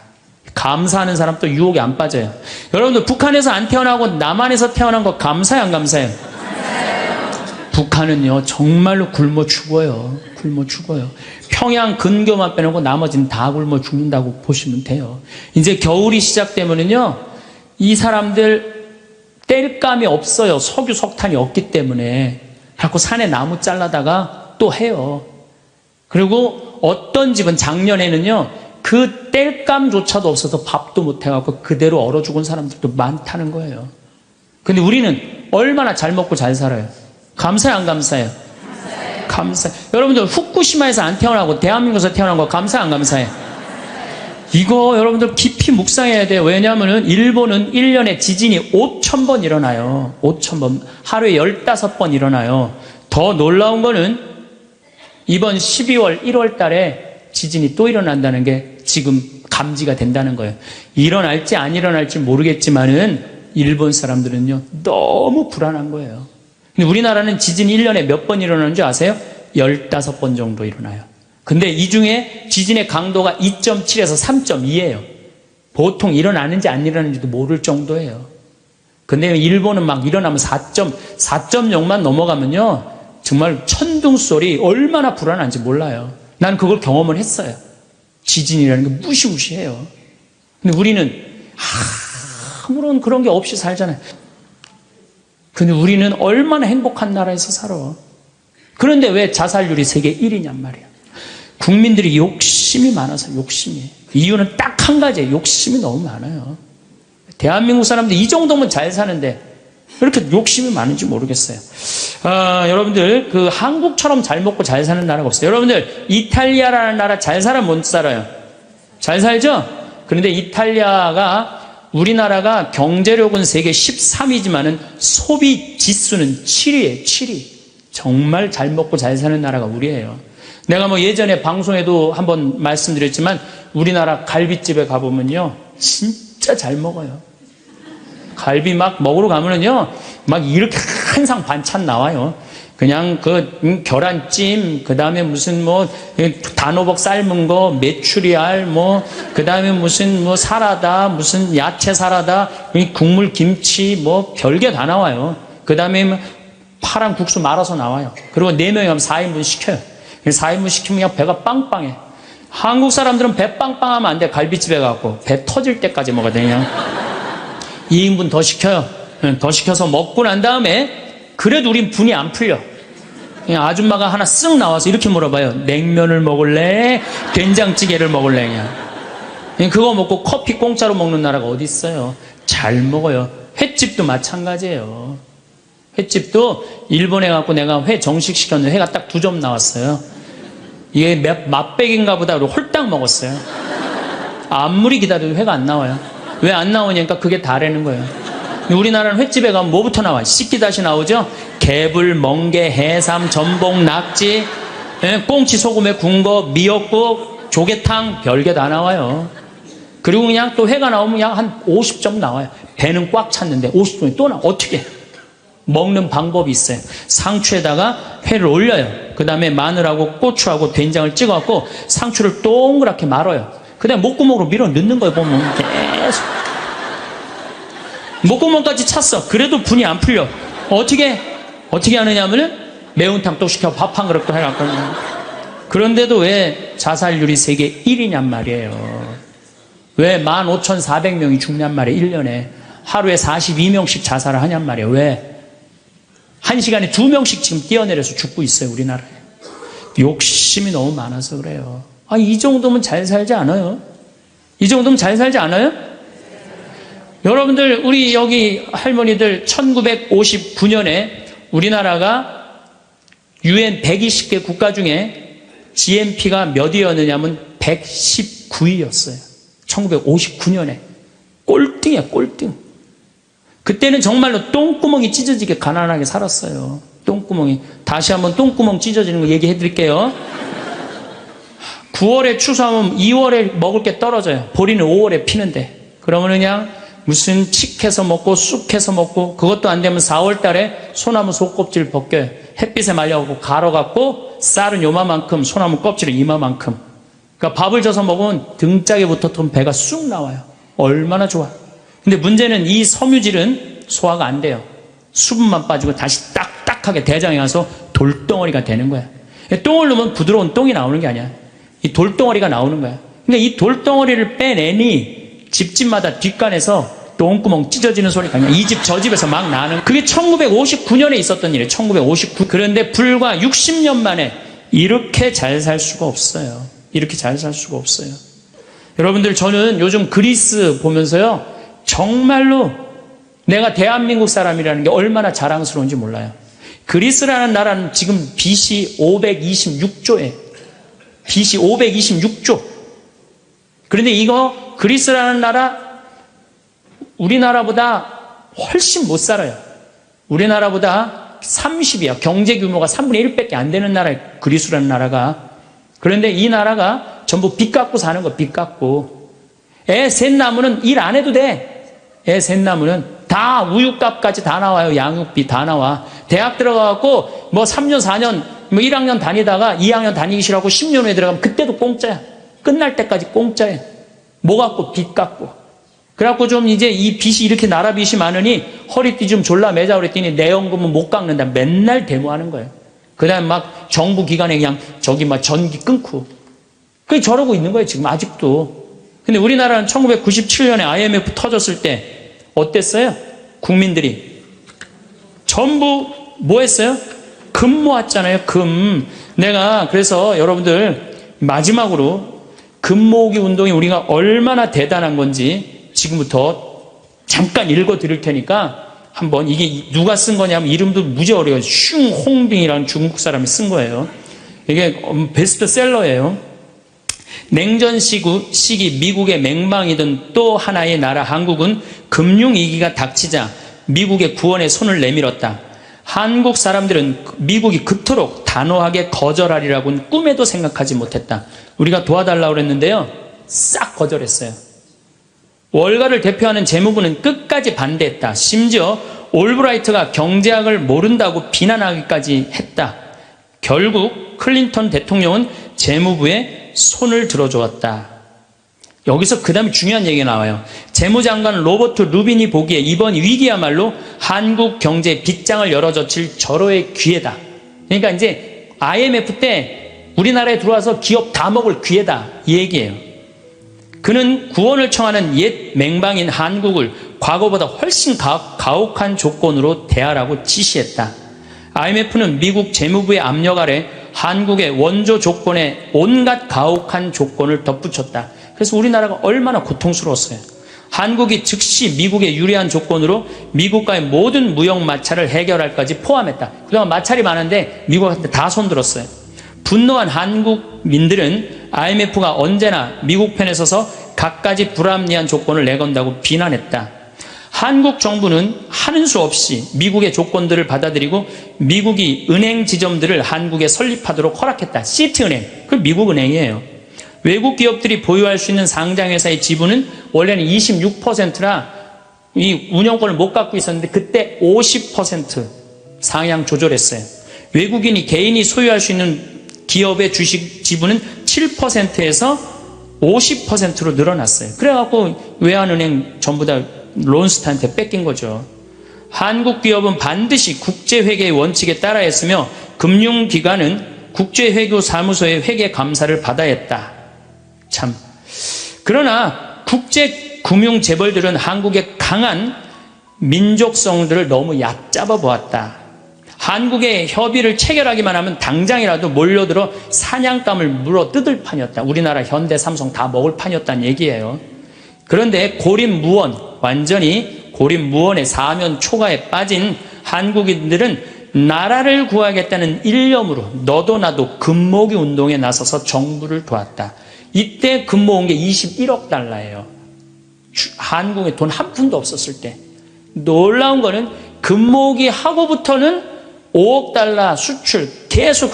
감사하는 사람 또 유혹에 안 빠져요. 여러분들 북한에서 안 태어나고 남한에서 태어난 거 감사해요 안 감사해요? 북한은요 정말로 굶어 죽어요. 굶어 죽어요. 평양 근교만 빼놓고 나머지는 다 굶어 죽는다고 보시면 돼요. 이제 겨울이 시작되면은요 이 사람들 땔감이 없어요. 석유 석탄이 없기 때문에 자꾸 산에 나무 잘라다가 또 해요. 그리고 어떤 집은 작년에는요 그 땔감조차도 없어서 밥도 못 해갖고 그대로 얼어 죽은 사람들도 많다는 거예요. 근데 우리는 얼마나 잘 먹고 잘 살아요. 감사해요 안 감사해요? 감사해요. 여러분들 후쿠시마에서 안 태어나고 대한민국에서 태어난 거 감사해 안 감사해요? 이거 여러분들 깊이 묵상해야 돼요. 왜냐하면 일본은 1년에 지진이 5,000번 일어나요. 5,000번. 하루에 15번 일어나요. 더 놀라운 거는 이번 12월 1월 달에 지진이 또 일어난다는 게 지금 감지가 된다는 거예요. 일어날지 안 일어날지 모르겠지만은 일본 사람들은요 너무 불안한 거예요. 근데 우리나라는 지진이 1년에 몇 번 일어나는 줄 아세요? 15번 정도 일어나요. 근데 이 중에 지진의 강도가 2.7에서 3.2예요. 보통 일어나는지 안 일어나는지도 모를 정도예요. 근데 일본은 막 일어나면 4.0만 넘어가면요 정말 천둥소리 얼마나 불안한지 몰라요. 난 그걸 경험을 했어요. 지진이라는 게 무시무시해요. 근데 우리는 아무런 그런 게 없이 살잖아요. 근데 우리는 얼마나 행복한 나라에서 살아. 그런데 왜 자살률이 세계 1위냔 말이야. 국민들이 욕심이 많아서 욕심이. 이유는 딱 한 가지예요. 욕심이 너무 많아요. 대한민국 사람들 이 정도면 잘 사는데 왜 이렇게 욕심이 많은지 모르겠어요. 여러분들 그 한국처럼 잘 먹고 잘 사는 나라가 없어요. 여러분들 이탈리아라는 나라 잘 살아 못 살아요? 잘 살죠? 그런데 이탈리아가 우리나라가 경제력은 세계 13위지만은 소비 지수는 7위예요. 7위. 정말 잘 먹고 잘 사는 나라가 우리예요. 내가 뭐 예전에 방송에도 한번 말씀드렸지만 우리나라 갈비집에 가보면요 진짜 잘 먹어요. 갈비 막 먹으러 가면은요 막 이렇게 한 상 반찬 나와요. 그냥 그 계란찜, 그 다음에 무슨 뭐 단호박 삶은 거, 메추리알, 뭐 그 다음에 무슨 뭐 사라다, 무슨 야채 사라다, 국물 김치, 뭐 별게 다 나와요. 그 다음에 파란 국수 말아서 나와요. 그리고 4명이 가면 4인분 시켜요. 4인분 시키면 그냥 배가 빵빵해. 한국 사람들은 배 빵빵하면 안 돼. 갈비집에 가고 배 터질 때까지 먹어야 돼. 그냥 2인분 더 시켜요. 더 시켜서 먹고 난 다음에 그래도 우린 분이 안 풀려. 그냥 아줌마가 하나 쓱 나와서 이렇게 물어봐요. 냉면을 먹을래? 된장찌개를 먹을래? 그냥 그거 먹고 커피 공짜로 먹는 나라가 어디 있어요? 잘 먹어요. 횟집도 마찬가지예요. 횟집도 일본에 갖고 내가 회 정식 시켰는데 회가 딱 2점 나왔어요. 이게 맛백인가 보다 그러고 홀딱 먹었어요. 아무리 기다려도 회가 안 나와요. 왜 안 나오냐니까 그게 다라는 거예요. 우리나라는 횟집에 가면 뭐부터 나와요? 씻기다시 나오죠? 개불, 멍게, 해삼, 전복, 낙지, 꽁치 소금에 구운 거, 미역국, 조개탕 별게 다 나와요. 그리고 그냥 또 회가 나오면 그냥 한 50점 나와요. 배는 꽉 찼는데 50점이 또 나와. 어떻게? 먹는 방법이 있어요. 상추에다가 회를 올려요. 그 다음에 마늘하고 고추하고 된장을 찍어갖고 상추를 동그랗게 말아요. 그 다음에 목구멍으로 밀어 넣는 거예요. 보면 계속 목구멍까지 찼어. 그래도 분이 안 풀려. 어떻게 하느냐 하면은 매운탕 또 시켜 밥 한 그릇 또 해갖고. 그런데도 왜 자살률이 세계 1위냔 말이에요. 왜 15,400명이 죽냔 말이에요. 1년에 하루에 42명씩 자살을 하냔 말이에요. 왜? 1시간에 2명씩 지금 뛰어내려서 죽고 있어요. 우리나라에. 욕심이 너무 많아서 그래요. 이 정도면 잘 살지 않아요? 이 정도면 잘 살지 않아요? 여러분들 우리 여기 할머니들 1959년에 우리나라가 UN 120개 국가 중에 GNP가 몇 위였느냐면 119위였어요. 1959년에. 꼴등이야, 꼴등. 그때는 정말로 똥구멍이 찢어지게 가난하게 살았어요. 똥구멍이. 다시 한번 똥구멍 찢어지는 거 얘기해 드릴게요. 9월에 추수하면 2월에 먹을 게 떨어져요. 보리는 5월에 피는데. 그러면 그냥 무슨 칡해서 먹고 쑥해서 먹고 그것도 안 되면 4월 달에 소나무 속껍질 벗겨요. 햇빛에 말려갖고 갈아갖고 쌀은 요만큼, 소나무 껍질은 이만큼. 그러니까 밥을 져서 먹으면 등짝에 붙었던 배가 쑥 나와요. 얼마나 좋아. 근데 문제는 이 섬유질은 소화가 안 돼요. 수분만 빠지고 다시 딱딱하게 대장에 가서 돌덩어리가 되는 거야. 똥을 넣으면 부드러운 똥이 나오는 게 아니야. 이 돌덩어리가 나오는 거야. 그러니까 이 돌덩어리를 빼내니 집집마다 뒷간에서 똥구멍 찢어지는 소리가 그냥 이 집 저 집에서 막 나는. 그게 1959년에 있었던 일이에요. 1959. 그런데 불과 60년 만에 이렇게 잘 살 수가 없어요. 이렇게 잘 살 수가 없어요. 여러분들 저는 요즘 그리스 보면서요 정말로 내가 대한민국 사람이라는 게 얼마나 자랑스러운지 몰라요. 그리스라는 나라는 지금 BC 526조에 BC 526조. 그런데 이거 그리스라는 나라 우리나라보다 훨씬 못 살아요. 우리나라보다 30이야. 경제 규모가 3분의 1밖에 안 되는 나라예요. 그리스라는 나라가. 그런데 이 나라가 전부 빚 갖고 사는 거, 빚 갖고. 애 셋 낳으면 일 안 해도 돼. 애 셋 낳으면 다 우유값까지 다 나와요. 양육비 다 나와. 대학 들어가갖고 뭐 3년, 4년, 뭐 1학년 다니다가 2학년 다니기 싫어하고 10년 후에 들어가면 그때도 공짜야. 끝날 때까지 공짜야. 뭐 갖고? 빚 갖고. 그래갖고 좀 이제 이 빚이 이렇게 나라 빚이 많으니 허리띠 좀 졸라 매자 그랬더니 내 연금은 못 깎는다. 맨날 데모하는 거예요. 그 다음에 막 정부 기관에 그냥 저기 막 전기 끊고. 그게 저러고 있는 거예요. 지금 아직도. 근데 우리나라는 1997년에 IMF 터졌을 때 어땠어요? 국민들이 전부 뭐 했어요? 금 모았잖아요. 금. 내가 그래서 여러분들 마지막으로 금모으기 운동이 우리가 얼마나 대단한 건지 지금부터 잠깐 읽어 드릴 테니까 한번, 이게 누가 쓴 거냐면 이름도 무지 어려워요. 슝홍빙이라는 중국 사람이 쓴 거예요. 이게 베스트셀러예요. 냉전 시기 미국의 맹망이던 또 하나의 나라 한국은 금융위기가 닥치자 미국의 구원에 손을 내밀었다. 한국 사람들은 미국이 그토록 단호하게 거절하리라고는 꿈에도 생각하지 못했다. 우리가 도와달라고 그랬는데요, 싹 거절했어요. 월가를 대표하는 재무부는 끝까지 반대했다. 심지어 올브라이트가 경제학을 모른다고 비난하기까지 했다. 결국 클린턴 대통령은 재무부에 손을 들어주었다. 여기서 그 다음에 중요한 얘기가 나와요. 재무장관 로버트 루빈이 보기에 이번 위기야말로 한국 경제의 빗장을 열어젖힐 절호의 기회다. 그러니까 이제 IMF 때 우리나라에 들어와서 기업 다 먹을 기회다, 이 얘기예요. 그는 구원을 청하는 옛 맹방인 한국을 과거보다 훨씬 가혹한 조건으로 대하라고 지시했다. IMF는 미국 재무부의 압력 아래 한국의 원조 조건에 온갖 가혹한 조건을 덧붙였다. 그래서 우리나라가 얼마나 고통스러웠어요. 한국이 즉시 미국의 유리한 조건으로 미국과의 모든 무역 마찰을 해결할까지 포함했다. 그동안 마찰이 많은데 미국한테 다 손들었어요. 분노한 한국민들은 IMF가 언제나 미국 편에 서서 갖가지 불합리한 조건을 내건다고 비난했다. 한국 정부는 하는 수 없이 미국의 조건들을 받아들이고 미국이 은행 지점들을 한국에 설립하도록 허락했다. 시티은행, 그 미국 은행이에요. 외국 기업들이 보유할 수 있는 상장회사의 지분은 원래는 26%라 이 운영권을 못 갖고 있었는데 그때 50% 상향 조절했어요. 외국인이 개인이 소유할 수 있는 기업의 주식 지분은 7%에서 50%로 늘어났어요. 그래갖고 외환은행 전부 다 론스타한테 뺏긴 거죠. 한국 기업은 반드시 국제회계의 원칙에 따라 했으며 금융기관은 국제회계사무소의 회계 감사를 받아야 했다. 참. 그러나 국제금융재벌들은 한국의 강한 민족성들을 너무 얕잡아 보았다. 한국의 협의를 체결하기만 하면 당장이라도 몰려들어 사냥감을 물어 뜯을 판이었다. 우리나라 현대, 삼성 다 먹을 판이었다는 얘기예요. 그런데 고립무원, 완전히 고립무원의 사면 초가에 빠진 한국인들은 나라를 구하겠다는 일념으로 너도 나도 금모으기 운동에 나서서 정부를 도왔다. 이때 금모은 게 21억 달러예요. 한국에 돈 한 푼도 없었을 때. 놀라운 거는 금모으기 하고부터는 5억 달러 수출 계속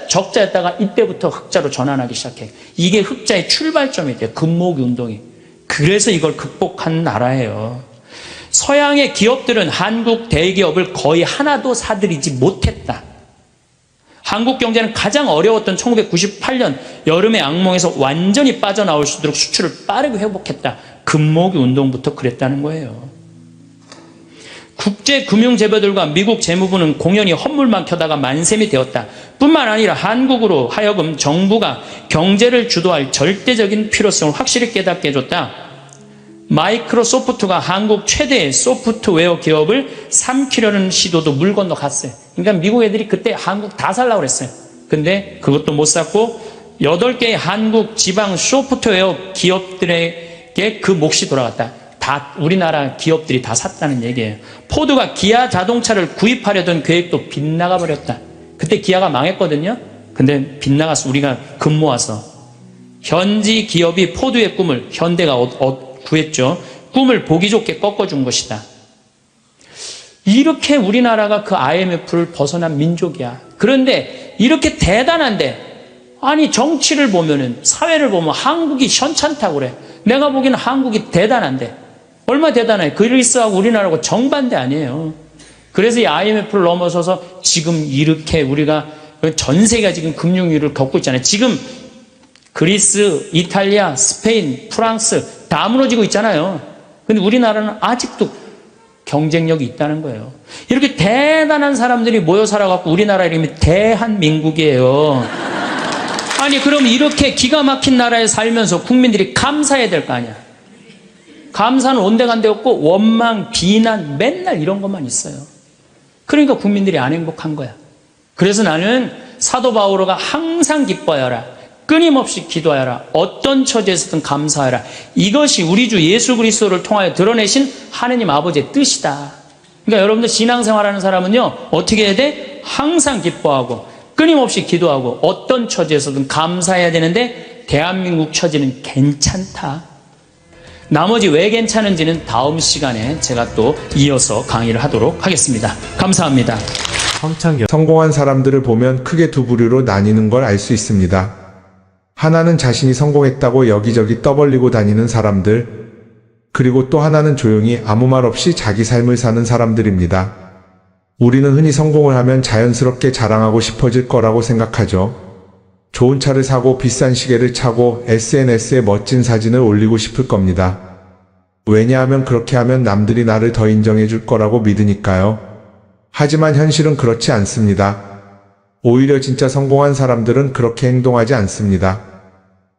적자였다가 이때부터 흑자로 전환하기 시작해. 이게 흑자의 출발점이 돼요. 금모으기 운동이. 그래서 이걸 극복한 나라예요. 서양의 기업들은 한국 대기업을 거의 하나도 사들이지 못했다. 한국 경제는 가장 어려웠던 1998년 여름의 악몽에서 완전히 빠져나올 수 있도록 수출을 빠르게 회복했다. 금모으기 운동부터 그랬다는 거예요. 국제금융재벌들과 미국 재무부는 공연히 헛물만 켜다가 만셈이 되었다. 뿐만 아니라 한국으로 하여금 정부가 경제를 주도할 절대적인 필요성을 확실히 깨닫게 해줬다. 마이크로소프트가 한국 최대의 소프트웨어 기업을 삼키려는 시도도 물 건너 갔어요. 그러니까 미국 애들이 그때 한국 다 살라고 그랬어요. 근데 그것도 못 샀고 8개의 한국 지방 소프트웨어 기업들에게 그 몫이 돌아갔다. 다 우리나라 기업들이 다 샀다는 얘기예요. 포드가 기아 자동차를 구입하려던 계획도 빗나가 버렸다. 그때 기아가 망했거든요. 근데 빗나가서 우리가 금 모아서 현지 기업이 포드의 꿈을 현대가 구했죠. 꿈을 보기 좋게 꺾어준 것이다. 이렇게 우리나라가 그 IMF를 벗어난 민족이야. 그런데 이렇게 대단한데 아니 정치를 보면은 사회를 보면 한국이 현찮다고 그래. 내가 보기에는 한국이 대단한데 얼마나 대단해. 그리스하고 우리나라하고 정반대 아니에요. 그래서 이 IMF를 넘어서서 지금 이렇게 우리가 전 세계가 지금 금융위기를 겪고 있잖아요. 지금 그리스, 이탈리아, 스페인, 프랑스 다 무너지고 있잖아요. 근데 우리나라는 아직도 경쟁력이 있다는 거예요. 이렇게 대단한 사람들이 모여 살아갖고 우리나라 이름이 대한민국이에요. 아니 그럼 이렇게 기가 막힌 나라에 살면서 국민들이 감사해야 될 거 아니야. 감사는 온데간데 없고 원망, 비난 맨날 이런 것만 있어요. 그러니까 국민들이 안 행복한 거야. 그래서 나는 사도 바오로가 항상 기뻐하여라. 끊임없이 기도하여라. 어떤 처지에서든 감사하여라. 이것이 우리 주 예수 그리스도를 통하여 드러내신 하느님 아버지의 뜻이다. 그러니까 여러분들 신앙생활하는 사람은요, 어떻게 해야 돼? 항상 기뻐하고 끊임없이 기도하고 어떤 처지에서든 감사해야 되는데 대한민국 처지는 괜찮다. 나머지 왜 괜찮은지는 다음 시간에 제가 또 이어서 강의를 하도록 하겠습니다. 감사합니다. 성공한 사람들을 보면 크게 두 부류로 나뉘는 걸 알 수 있습니다. 하나는 자신이 성공했다고 여기저기 떠벌리고 다니는 사람들, 그리고 또 하나는 조용히 아무 말 없이 자기 삶을 사는 사람들입니다. 우리는 흔히 성공을 하면 자연스럽게 자랑하고 싶어질 거라고 생각하죠. 좋은 차를 사고 비싼 시계를 차고 SNS에 멋진 사진을 올리고 싶을 겁니다. 왜냐하면 그렇게 하면 남들이 나를 더 인정해 줄 거라고 믿으니까요. 하지만 현실은 그렇지 않습니다. 오히려 진짜 성공한 사람들은 그렇게 행동하지 않습니다.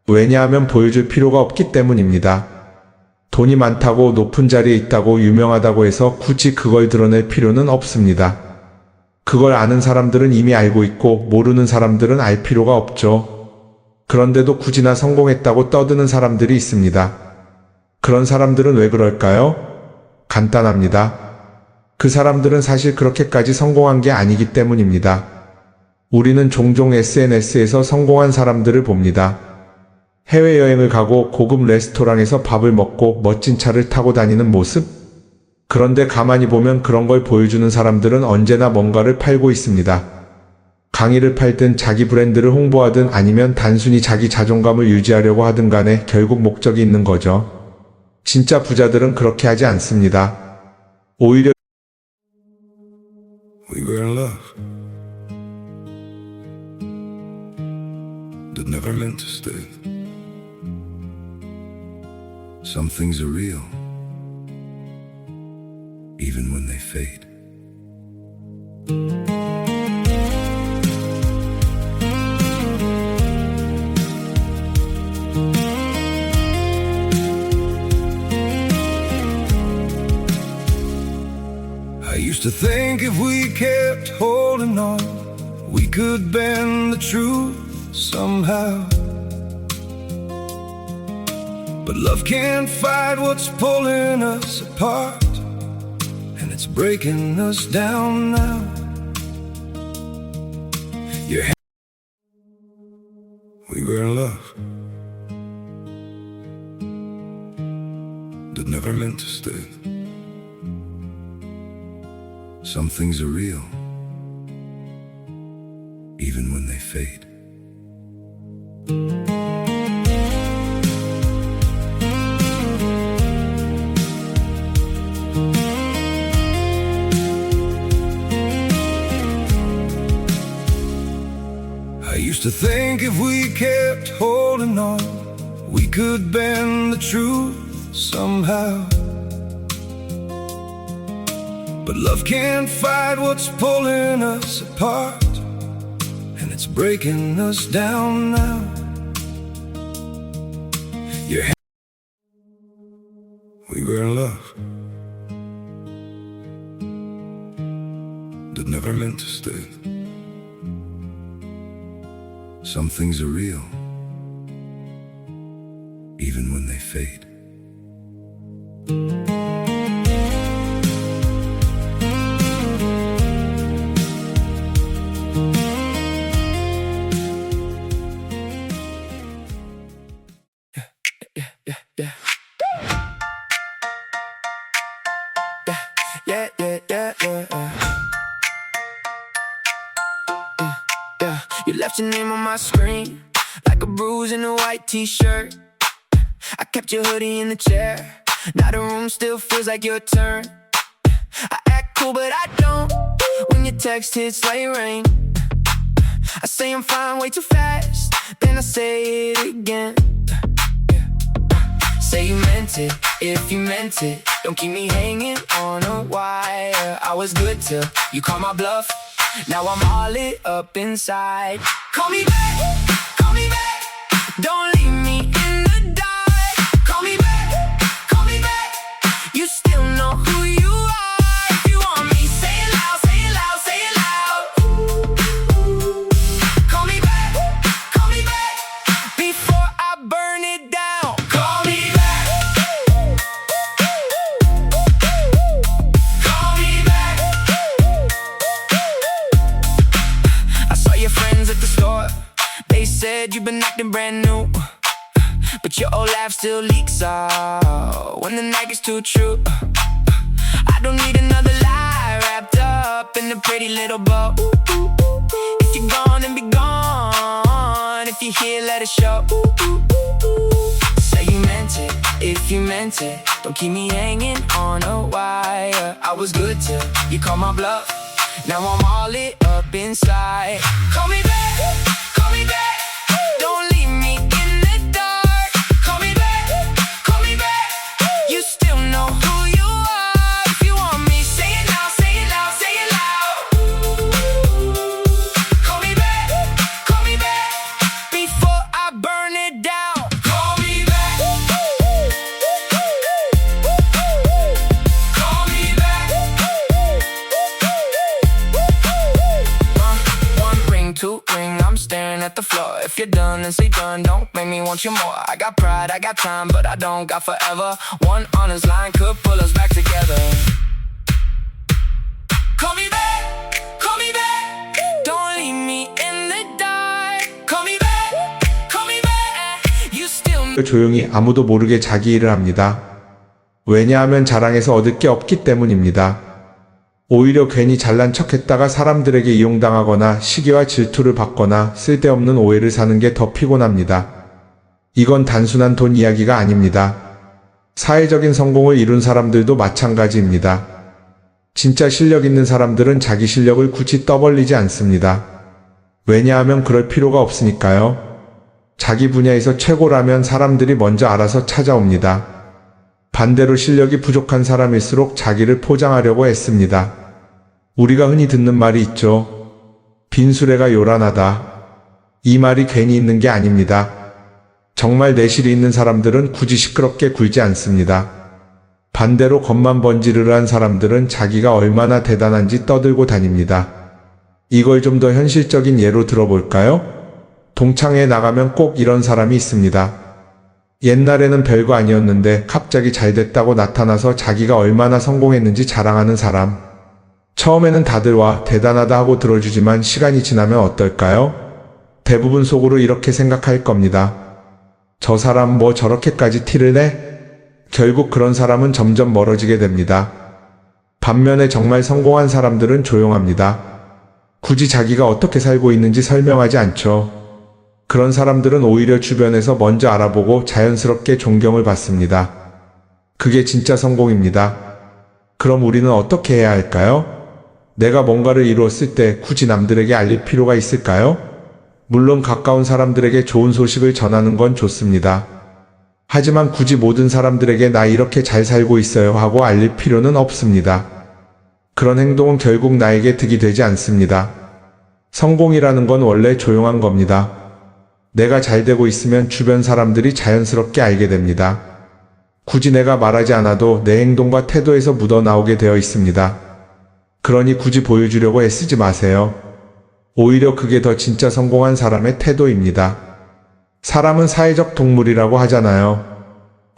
왜냐하면 보여줄 필요가 없기 때문입니다. 돈이 많다고 높은 자리에 있다고 유명하다고 해서 굳이 그걸 드러낼 필요는 없습니다. 그걸 아는 사람들은 이미 알고 있고 모르는 사람들은 알 필요가 없죠. 그런데도 굳이나 성공했다고 떠드는 사람들이 있습니다. 그런 사람들은 왜 그럴까요? 간단합니다. 그 사람들은 사실 그렇게까지 성공한 게 아니기 때문입니다. 우리는 종종 SNS에서 성공한 사람들을 봅니다. 해외여행을 가고 고급 레스토랑에서 밥을 먹고 멋진 차를 타고 다니는 모습? 그런데 가만히 보면 그런 걸 보여주는 사람들은 언제나 뭔가를 팔고 있습니다. 강의를 팔든 자기 브랜드를 홍보하든 아니면 단순히 자기 자존감을 유지하려고 하든 간에 결국 목적이 있는 거죠. 진짜 부자들은 그렇게 하지 않습니다. 오히려 We were in love that never meant to stay. Some things are real, even when they fade. I used to think if we kept holding on, we could bend the truth somehow. But love can't fight what's pulling us apart, and it's breaking us down now. We were in love that never meant to stay. Some things are real, even when they fade. I used to think if we kept holding on, we could bend the truth somehow. But love can't fight what's pulling us apart, and it's breaking us down now. We were in love that never meant to stay. Some things are real, even when they fade. You left your name on my screen, like a bruise in a white t-shirt. I kept your hoodie in the chair, now the room still feels like your turn. I act cool but I don't, when your text hits like rain. I say I'm fine way too fast, then I say it again. Say you meant it, if you meant it. Don't keep me hanging on a wire. I was good till you called my bluff. Now I'm all lit up inside. Call me back, call me back. Don't leave me in the dark. Call me back, call me back. You still know who you are. If you want me, say it loud, say it loud, say it loud. Call me back, call me back. said you've been acting brand new, but your old laugh still leaks out when the night gets too true. I don't need another lie wrapped up in a pretty little bow. If you're gone, then be gone. If you're here, let it show. Say you meant it, if you meant it. Don't keep me hanging on a wire. I was good till you called my bluff. Now I'm all lit up inside. Call me back, call me back. Don't leave me in the dark. Call me back, call me back. You still know who you are. If you want me, say it loud, say it loud, say it loud. Call me back, before I burn it down. Call me back, call me back. One ring, two ring, I'm staring at the floor. If you're done, then say done. Don't make me want you more. I got pride, I got time, but I don't got forever. One honest line could pull us back together. Call me back, call me back. Don't leave me in the dark. Call me back, call me back. You still 조용히 아무도 모르게 자기 일을 합니다. 왜냐하면 자랑해서 얻을 게 없기 때문입니다. 오히려 괜히 잘난 척했다가 사람들에게 이용당하거나 시기와 질투를 받거나 쓸데없는 오해를 사는 게 더 피곤합니다. 이건 단순한 돈 이야기가 아닙니다. 사회적인 성공을 이룬 사람들도 마찬가지입니다. 진짜 실력 있는 사람들은 자기 실력을 굳이 떠벌리지 않습니다. 왜냐하면 그럴 필요가 없으니까요. 자기 분야에서 최고라면 사람들이 먼저 알아서 찾아옵니다. 반대로 실력이 부족한 사람일수록 자기를 포장하려고 애씁니다. 우리가 흔히 듣는 말이 있죠. 빈수레가 요란하다. 이 말이 괜히 있는 게 아닙니다. 정말 내실이 있는 사람들은 굳이 시끄럽게 굴지 않습니다. 반대로 겉만 번지르르한 사람들은 자기가 얼마나 대단한지 떠들고 다닙니다. 이걸 좀 더 현실적인 예로 들어볼까요? 동창회에 나가면 꼭 이런 사람이 있습니다. 옛날에는 별거 아니었는데 갑자기 잘 됐다고 나타나서 자기가 얼마나 성공했는지 자랑하는 사람. 처음에는 다들 와 대단하다 하고 들어주지만 시간이 지나면 어떨까요? 대부분 속으로 이렇게 생각할 겁니다. 저 사람 뭐 저렇게까지 티를 내? 결국 그런 사람은 점점 멀어지게 됩니다. 반면에 정말 성공한 사람들은 조용합니다. 굳이 자기가 어떻게 살고 있는지 설명하지 않죠. 그런 사람들은 오히려 주변에서 먼저 알아보고 자연스럽게 존경을 받습니다. 그게 진짜 성공입니다. 그럼 우리는 어떻게 해야 할까요? 내가 뭔가를 이루었을 때 굳이 남들에게 알릴 필요가 있을까요? 물론 가까운 사람들에게 좋은 소식을 전하는 건 좋습니다. 하지만 굳이 모든 사람들에게 나 이렇게 잘 살고 있어요 하고 알릴 필요는 없습니다. 그런 행동은 결국 나에게 득이 되지 않습니다. 성공이라는 건 원래 조용한 겁니다. 내가 잘 되고 있으면 주변 사람들이 자연스럽게 알게 됩니다. 굳이 내가 말하지 않아도 내 행동과 태도에서 묻어나오게 되어 있습니다. 그러니 굳이 보여주려고 애쓰지 마세요. 오히려 그게 더 진짜 성공한 사람의 태도입니다. 사람은 사회적 동물이라고 하잖아요.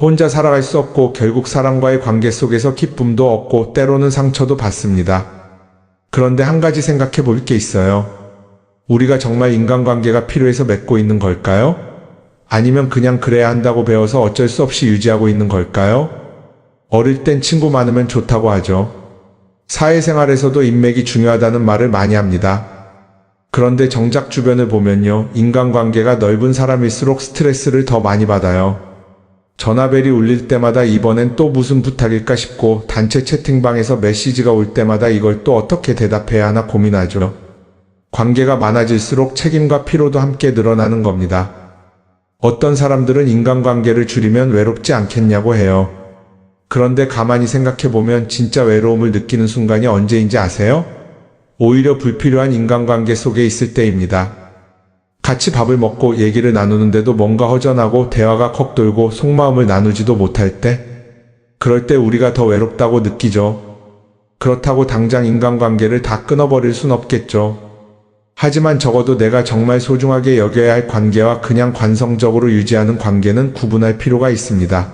혼자 살아갈 수 없고 결국 사람과의 관계 속에서 기쁨도 얻고 때로는 상처도 받습니다. 그런데 한 가지 생각해 볼 게 있어요. 우리가 정말 인간관계가 필요해서 맺고 있는 걸까요? 아니면 그냥 그래야 한다고 배워서 어쩔 수 없이 유지하고 있는 걸까요? 어릴 땐 친구 많으면 좋다고 하죠. 사회생활에서도 인맥이 중요하다는 말을 많이 합니다. 그런데 정작 주변을 보면요, 인간관계가 넓은 사람일수록 스트레스를 더 많이 받아요. 전화벨이 울릴 때마다 이번엔 또 무슨 부탁일까 싶고 단체 채팅방에서 메시지가 올 때마다 이걸 또 어떻게 대답해야 하나 고민하죠. 관계가 많아질수록 책임과 피로도 함께 늘어나는 겁니다. 어떤 사람들은 인간관계를 줄이면 외롭지 않겠냐고 해요. 그런데 가만히 생각해보면 진짜 외로움을 느끼는 순간이 언제인지 아세요? 오히려 불필요한 인간관계 속에 있을 때입니다. 같이 밥을 먹고 얘기를 나누는데도 뭔가 허전하고 대화가 컥 돌고 속마음을 나누지도 못할 때, 그럴 때 우리가 더 외롭다고 느끼죠. 그렇다고 당장 인간관계를 다 끊어버릴 순 없겠죠. 하지만 적어도 내가 정말 소중하게 여겨야 할 관계와 그냥 관성적으로 유지하는 관계는 구분할 필요가 있습니다.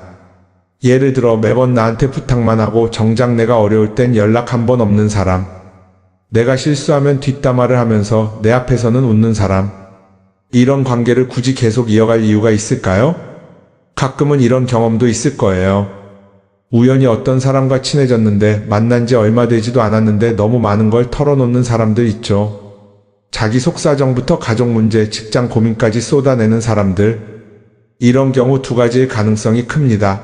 예를 들어 매번 나한테 부탁만 하고 정작 내가 어려울 땐 연락 한 번 없는 사람. 내가 실수하면 뒷담화를 하면서 내 앞에서는 웃는 사람. 이런 관계를 굳이 계속 이어갈 이유가 있을까요? 가끔은 이런 경험도 있을 거예요. 우연히 어떤 사람과 친해졌는데 만난 지 얼마 되지도 않았는데 너무 많은 걸 털어놓는 사람들 있죠. 자기 속사정부터 가족 문제, 직장 고민까지 쏟아내는 사람들. 이런 경우 두 가지의 가능성이 큽니다.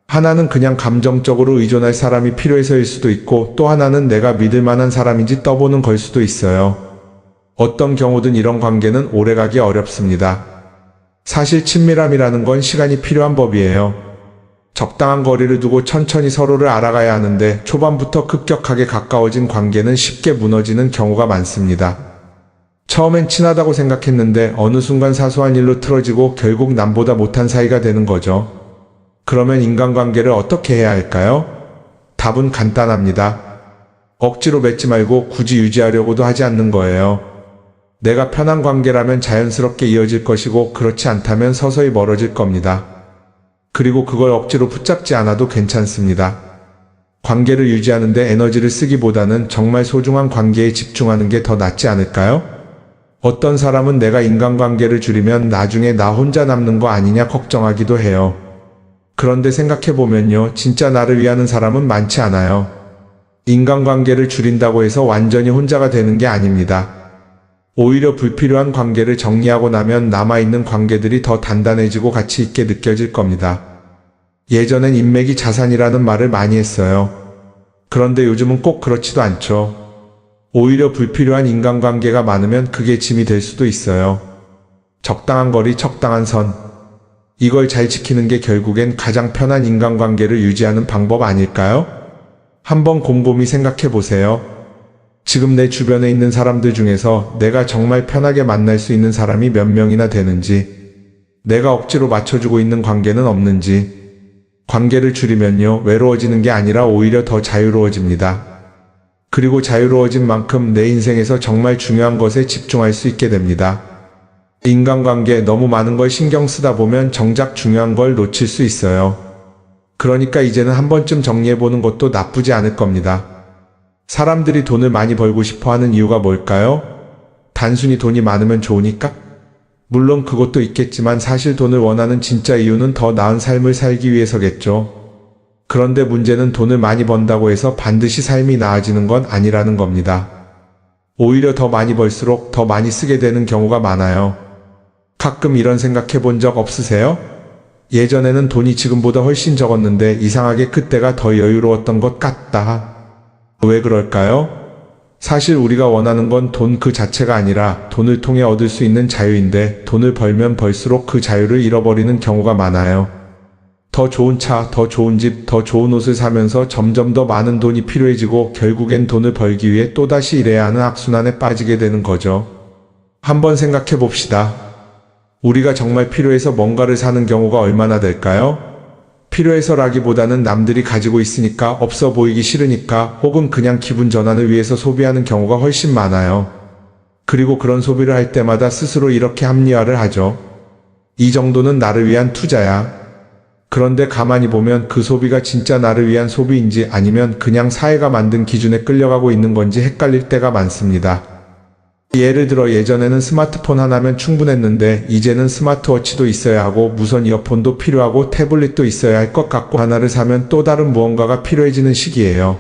하나는 그냥 감정적으로 의존할 사람이 필요해서일 수도 있고, 또 하나는 내가 믿을 만한 사람인지 떠보는 걸 수도 있어요. 어떤 경우든 이런 관계는 오래가기 어렵습니다. 사실 친밀함이라는 건 시간이 필요한 법이에요. 적당한 거리를 두고 천천히 서로를 알아가야 하는데, 초반부터 급격하게 가까워진 관계는 쉽게 무너지는 경우가 많습니다. 처음엔 친하다고 생각했는데 어느 순간 사소한 일로 틀어지고 결국 남보다 못한 사이가 되는 거죠. 그러면 인간관계를 어떻게 해야 할까요? 답은 간단합니다. 억지로 맺지 말고 굳이 유지하려고도 하지 않는 거예요. 내가 편한 관계라면 자연스럽게 이어질 것이고, 그렇지 않다면 서서히 멀어질 겁니다. 그리고 그걸 억지로 붙잡지 않아도 괜찮습니다. 관계를 유지하는데 에너지를 쓰기보다는 정말 소중한 관계에 집중하는 게 더 낫지 않을까요? 어떤 사람은 내가 인간관계를 줄이면 나중에 나 혼자 남는 거 아니냐 걱정하기도 해요. 그런데 생각해보면요, 진짜 나를 위하는 사람은 많지 않아요. 인간관계를 줄인다고 해서 완전히 혼자가 되는 게 아닙니다. 오히려 불필요한 관계를 정리하고 나면 남아있는 관계들이 더 단단해지고 가치 있게 느껴질 겁니다. 예전엔 인맥이 자산이라는 말을 많이 했어요. 그런데 요즘은 꼭 그렇지도 않죠. 오히려 불필요한 인간관계가 많으면 그게 짐이 될 수도 있어요. 적당한 거리, 적당한 선. 이걸 잘 지키는 게 결국엔 가장 편한 인간관계를 유지하는 방법 아닐까요? 한번 곰곰이 생각해 보세요. 지금 내 주변에 있는 사람들 중에서 내가 정말 편하게 만날 수 있는 사람이 몇 명이나 되는지, 내가 억지로 맞춰주고 있는 관계는 없는지. 관계를 줄이면요, 외로워지는 게 아니라 오히려 더 자유로워집니다. 그리고 자유로워진 만큼 내 인생에서 정말 중요한 것에 집중할 수 있게 됩니다. 인간관계 너무 많은 걸 신경 쓰다 보면 정작 중요한 걸 놓칠 수 있어요. 그러니까 이제는 한 번쯤 정리해보는 것도 나쁘지 않을 겁니다. 사람들이 돈을 많이 벌고 싶어 하는 이유가 뭘까요? 단순히 돈이 많으면 좋으니까? 물론 그것도 있겠지만 사실 돈을 원하는 진짜 이유는 더 나은 삶을 살기 위해서겠죠. 그런데 문제는 돈을 많이 번다고 해서 반드시 삶이 나아지는 건 아니라는 겁니다. 오히려 더 많이 벌수록 더 많이 쓰게 되는 경우가 많아요. 가끔 이런 생각해 본 적 없으세요? 예전에는 돈이 지금보다 훨씬 적었는데 이상하게 그때가 더 여유로웠던 것 같다. 왜 그럴까요? 사실 우리가 원하는 건 돈 그 자체가 아니라 돈을 통해 얻을 수 있는 자유인데, 돈을 벌면 벌수록 그 자유를 잃어버리는 경우가 많아요. 더 좋은 차, 더 좋은 집, 더 좋은 옷을 사면서 점점 더 많은 돈이 필요해지고 결국엔 돈을 벌기 위해 또다시 일해야 하는 악순환에 빠지게 되는 거죠. 한번 생각해 봅시다. 우리가 정말 필요해서 뭔가를 사는 경우가 얼마나 될까요? 필요해서라기보다는 남들이 가지고 있으니까, 없어 보이기 싫으니까, 혹은 그냥 기분 전환을 위해서 소비하는 경우가 훨씬 많아요. 그리고 그런 소비를 할 때마다 스스로 이렇게 합리화를 하죠. 이 정도는 나를 위한 투자야. 그런데 가만히 보면 그 소비가 진짜 나를 위한 소비인지 아니면 그냥 사회가 만든 기준에 끌려가고 있는 건지 헷갈릴 때가 많습니다. 예를 들어 예전에는 스마트폰 하나면 충분했는데 이제는 스마트워치도 있어야 하고 무선 이어폰도 필요하고 태블릿도 있어야 할 것 같고, 하나를 사면 또 다른 무언가가 필요해지는 시기예요.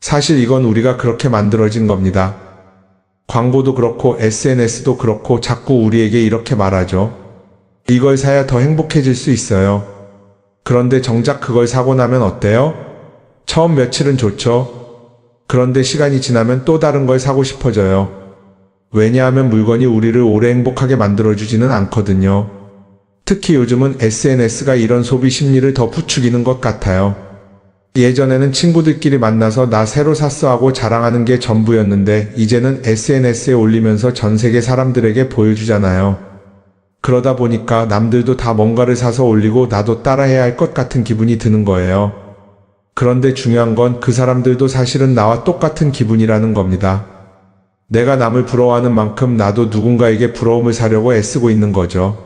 사실 이건 우리가 그렇게 만들어진 겁니다. 광고도 그렇고 SNS도 그렇고 자꾸 우리에게 이렇게 말하죠. 이걸 사야 더 행복해질 수 있어요. 그런데 정작 그걸 사고 나면 어때요? 처음 며칠은 좋죠. 그런데 시간이 지나면 또 다른 걸 사고 싶어져요. 왜냐하면 물건이 우리를 오래 행복하게 만들어주지는 않거든요. 특히 요즘은 SNS가 이런 소비 심리를 더 부추기는 것 같아요. 예전에는 친구들끼리 만나서 나 새로 샀어 하고 자랑하는 게 전부였는데, 이제는 SNS에 올리면서 전 세계 사람들에게 보여주잖아요. 그러다 보니까 남들도 다 뭔가를 사서 올리고 나도 따라해야 할 것 같은 기분이 드는 거예요. 그런데 중요한 건 그 사람들도 사실은 나와 똑같은 기분이라는 겁니다. 내가 남을 부러워하는 만큼 나도 누군가에게 부러움을 사려고 애쓰고 있는 거죠.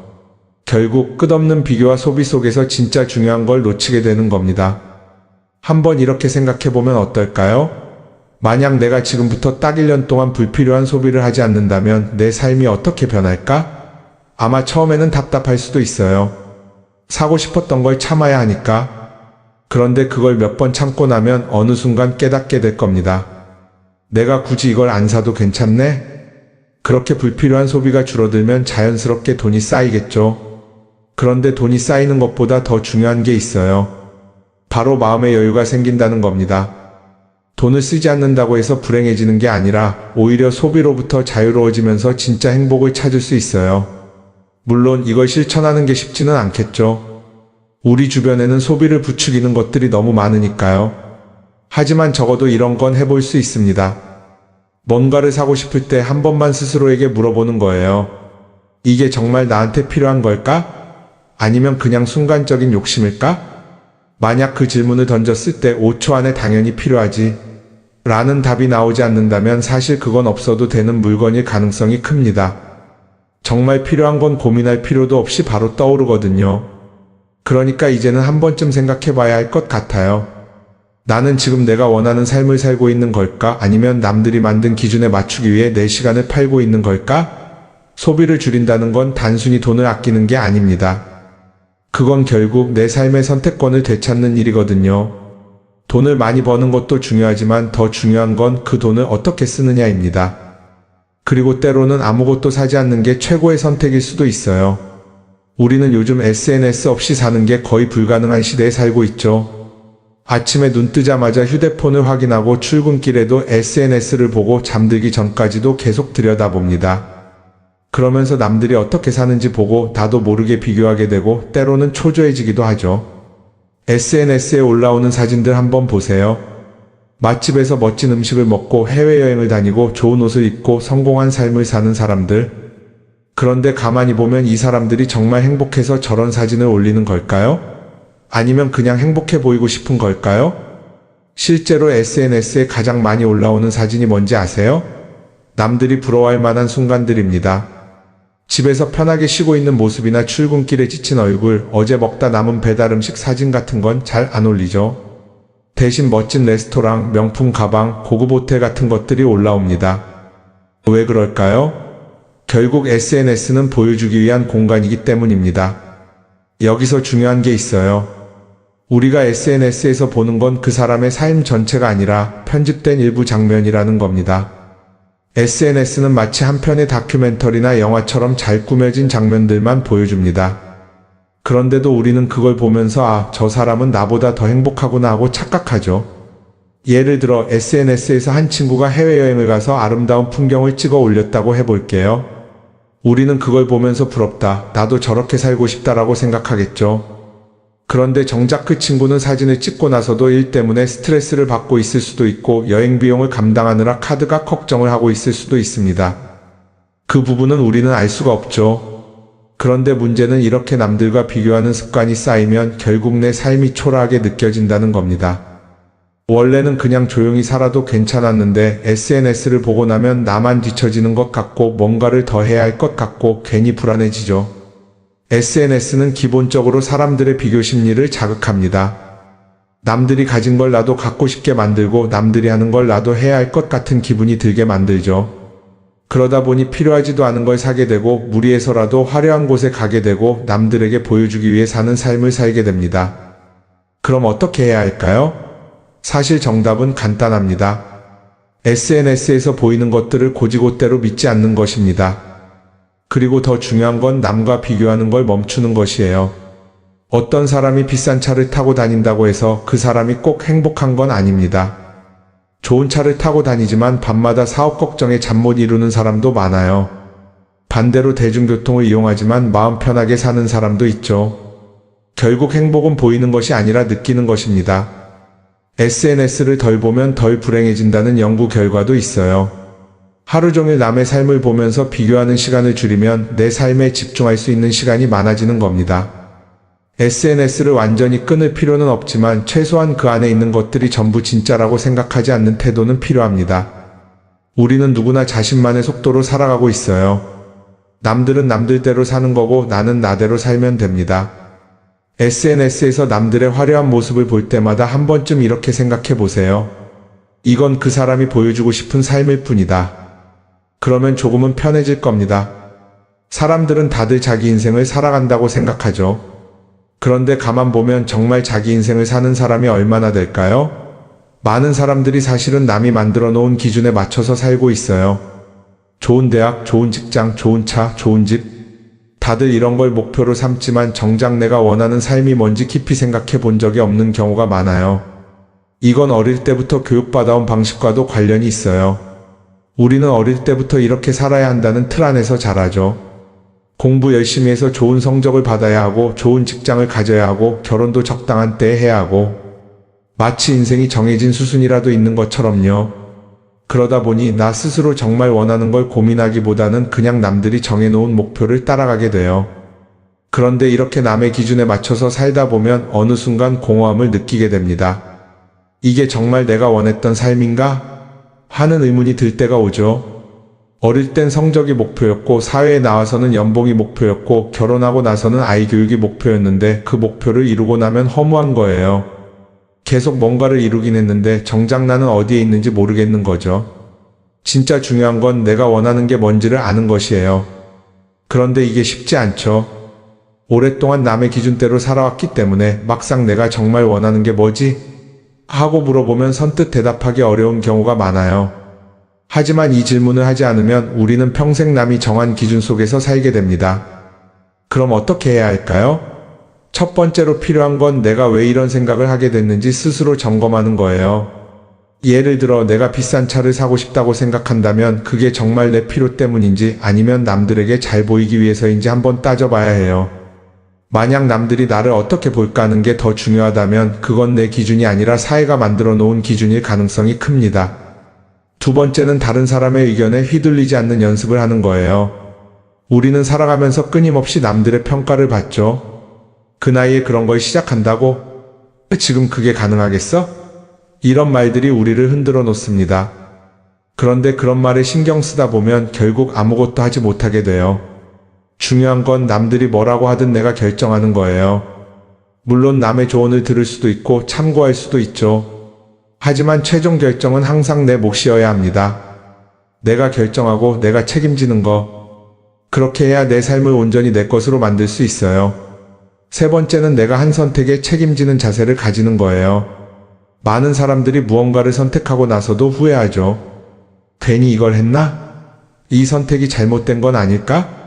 결국 끝없는 비교와 소비 속에서 진짜 중요한 걸 놓치게 되는 겁니다. 한번 이렇게 생각해보면 어떨까요? 만약 내가 지금부터 딱 1년 동안 불필요한 소비를 하지 않는다면 내 삶이 어떻게 변할까? 아마 처음에는 답답할 수도 있어요. 사고 싶었던 걸 참아야 하니까. 그런데 그걸 몇 번 참고 나면 어느 순간 깨닫게 될 겁니다. 내가 굳이 이걸 안 사도 괜찮네? 그렇게 불필요한 소비가 줄어들면 자연스럽게 돈이 쌓이겠죠. 그런데 돈이 쌓이는 것보다 더 중요한 게 있어요. 바로 마음의 여유가 생긴다는 겁니다. 돈을 쓰지 않는다고 해서 불행해지는 게 아니라 오히려 소비로부터 자유로워지면서 진짜 행복을 찾을 수 있어요. 물론 이걸 실천하는 게 쉽지는 않겠죠. 우리 주변에는 소비를 부추기는 것들이 너무 많으니까요. 하지만 적어도 이런 건 해볼 수 있습니다. 뭔가를 사고 싶을 때 한 번만 스스로에게 물어보는 거예요. 이게 정말 나한테 필요한 걸까? 아니면 그냥 순간적인 욕심일까? 만약 그 질문을 던졌을 때 5초 안에 당연히 필요하지 라는 답이 나오지 않는다면 사실 그건 없어도 되는 물건일 가능성이 큽니다. 정말 필요한 건 고민할 필요도 없이 바로 떠오르거든요. 그러니까 이제는 한 번쯤 생각해 봐야 할 것 같아요. 나는 지금 내가 원하는 삶을 살고 있는 걸까? 아니면 남들이 만든 기준에 맞추기 위해 내 시간을 팔고 있는 걸까? 소비를 줄인다는 건 단순히 돈을 아끼는 게 아닙니다. 그건 결국 내 삶의 선택권을 되찾는 일이거든요. 돈을 많이 버는 것도 중요하지만 더 중요한 건 그 돈을 어떻게 쓰느냐입니다. 그리고 때로는 아무것도 사지 않는 게 최고의 선택일 수도 있어요. 우리는 요즘 SNS 없이 사는 게 거의 불가능한 시대에 살고 있죠. 아침에 눈 뜨자마자 휴대폰을 확인하고 출근길에도 SNS를 보고 잠들기 전까지도 계속 들여다봅니다. 그러면서 남들이 어떻게 사는지 보고 나도 모르게 비교하게 되고 때로는 초조해지기도 하죠. SNS에 올라오는 사진들 한번 보세요. 맛집에서 멋진 음식을 먹고 해외여행을 다니고 좋은 옷을 입고 성공한 삶을 사는 사람들. 그런데 가만히 보면 이 사람들이 정말 행복해서 저런 사진을 올리는 걸까요? 아니면 그냥 행복해 보이고 싶은 걸까요? 실제로 SNS에 가장 많이 올라오는 사진이 뭔지 아세요? 남들이 부러워할 만한 순간들입니다. 집에서 편하게 쉬고 있는 모습이나 출근길에 지친 얼굴, 어제 먹다 남은 배달 음식 사진 같은 건 잘 안 올리죠. 대신 멋진 레스토랑, 명품 가방, 고급 호텔 같은 것들이 올라옵니다. 왜 그럴까요? 결국 SNS는 보여주기 위한 공간이기 때문입니다. 여기서 중요한 게 있어요. 우리가 SNS에서 보는 건 그 사람의 삶 전체가 아니라 편집된 일부 장면이라는 겁니다. SNS는 마치 한 편의 다큐멘터리나 영화처럼 잘 꾸며진 장면들만 보여줍니다. 그런데도 우리는 그걸 보면서 저 사람은 나보다 더 행복하구나 하고 착각하죠. 예를 들어 SNS에서 한 친구가 해외여행을 가서 아름다운 풍경을 찍어 올렸다고 해볼게요. 우리는 그걸 보면서 부럽다, 나도 저렇게 살고 싶다라고 생각하겠죠. 그런데 정작 그 친구는 사진을 찍고 나서도 일 때문에 스트레스를 받고 있을 수도 있고 여행 비용을 감당하느라 카드가 걱정을 하고 있을 수도 있습니다. 그 부분은 우리는 알 수가 없죠. 그런데 문제는 이렇게 남들과 비교하는 습관이 쌓이면 결국 내 삶이 초라하게 느껴진다는 겁니다. 원래는 그냥 조용히 살아도 괜찮았는데 SNS를 보고 나면 나만 뒤처지는 것 같고 뭔가를 더 해야 할 것 같고 괜히 불안해지죠. SNS는 기본적으로 사람들의 비교 심리를 자극합니다. 남들이 가진 걸 나도 갖고 싶게 만들고 남들이 하는 걸 나도 해야 할 것 같은 기분이 들게 만들죠. 그러다 보니 필요하지도 않은 걸 사게 되고 무리해서라도 화려한 곳에 가게 되고 남들에게 보여주기 위해 사는 삶을 살게 됩니다. 그럼 어떻게 해야 할까요? 사실 정답은 간단합니다. SNS에서 보이는 것들을 곧이곧대로 믿지 않는 것입니다. 그리고 더 중요한 건 남과 비교하는 걸 멈추는 것이에요. 어떤 사람이 비싼 차를 타고 다닌다고 해서 그 사람이 꼭 행복한 건 아닙니다. 좋은 차를 타고 다니지만 밤마다 사업 걱정에 잠 못 이루는 사람도 많아요. 반대로 대중교통을 이용하지만 마음 편하게 사는 사람도 있죠. 결국 행복은 보이는 것이 아니라 느끼는 것입니다. SNS를 덜 보면 덜 불행해진다는 연구 결과도 있어요. 하루 종일 남의 삶을 보면서 비교하는 시간을 줄이면 내 삶에 집중할 수 있는 시간이 많아지는 겁니다. SNS를 완전히 끊을 필요는 없지만 최소한 그 안에 있는 것들이 전부 진짜라고 생각하지 않는 태도는 필요합니다. 우리는 누구나 자신만의 속도로 살아가고 있어요. 남들은 남들대로 사는 거고 나는 나대로 살면 됩니다. SNS에서 남들의 화려한 모습을 볼 때마다 한 번쯤 이렇게 생각해 보세요. 이건 그 사람이 보여주고 싶은 삶일 뿐이다. 그러면 조금은 편해질 겁니다. 사람들은 다들 자기 인생을 살아간다고 생각하죠. 그런데 가만 보면 정말 자기 인생을 사는 사람이 얼마나 될까요? 많은 사람들이 사실은 남이 만들어 놓은 기준에 맞춰서 살고 있어요. 좋은 대학, 좋은 직장, 좋은 차, 좋은 집. 다들 이런 걸 목표로 삼지만 정작 내가 원하는 삶이 뭔지 깊이 생각해 본 적이 없는 경우가 많아요. 이건 어릴 때부터 교육받아온 방식과도 관련이 있어요. 우리는 어릴 때부터 이렇게 살아야 한다는 틀 안에서 자라죠. 공부 열심히 해서 좋은 성적을 받아야 하고, 좋은 직장을 가져야 하고, 결혼도 적당한 때에 해야 하고, 마치 인생이 정해진 수순이라도 있는 것처럼요. 그러다 보니 나 스스로 정말 원하는 걸 고민하기보다는 그냥 남들이 정해놓은 목표를 따라가게 돼요. 그런데 이렇게 남의 기준에 맞춰서 살다 보면 어느 순간 공허함을 느끼게 됩니다. 이게 정말 내가 원했던 삶인가? 하는 의문이 들 때가 오죠. 어릴 땐 성적이 목표였고, 사회에 나와서는 연봉이 목표였고, 결혼하고 나서는 아이 교육이 목표였는데 그 목표를 이루고 나면 허무한 거예요. 계속 뭔가를 이루긴 했는데 정작 나는 어디에 있는지 모르겠는 거죠. 진짜 중요한 건 내가 원하는 게 뭔지를 아는 것이에요. 그런데 이게 쉽지 않죠. 오랫동안 남의 기준대로 살아왔기 때문에 막상 내가 정말 원하는 게 뭐지? 하고 물어보면 선뜻 대답하기 어려운 경우가 많아요. 하지만 이 질문을 하지 않으면 우리는 평생 남이 정한 기준 속에서 살게 됩니다. 그럼 어떻게 해야 할까요? 첫 번째로 필요한 건 내가 왜 이런 생각을 하게 됐는지 스스로 점검하는 거예요. 예를 들어 내가 비싼 차를 사고 싶다고 생각한다면 그게 정말 내 필요 때문인지 아니면 남들에게 잘 보이기 위해서인지 한번 따져봐야 해요. 만약 남들이 나를 어떻게 볼까 하는 게 더 중요하다면 그건 내 기준이 아니라 사회가 만들어 놓은 기준일 가능성이 큽니다. 두 번째는 다른 사람의 의견에 휘둘리지 않는 연습을 하는 거예요. 우리는 살아가면서 끊임없이 남들의 평가를 받죠. 그 나이에 그런 걸 시작한다고? 지금 그게 가능하겠어? 이런 말들이 우리를 흔들어 놓습니다. 그런데 그런 말에 신경 쓰다 보면 결국 아무것도 하지 못하게 돼요. 중요한 건 남들이 뭐라고 하든 내가 결정하는 거예요. 물론 남의 조언을 들을 수도 있고 참고할 수도 있죠. 하지만 최종 결정은 항상 내 몫이어야 합니다. 내가 결정하고 내가 책임지는 거. 그렇게 해야 내 삶을 온전히 내 것으로 만들 수 있어요. 세 번째는 내가 한 선택에 책임지는 자세를 가지는 거예요. 많은 사람들이 무언가를 선택하고 나서도 후회하죠. 괜히 이걸 했나? 이 선택이 잘못된 건 아닐까?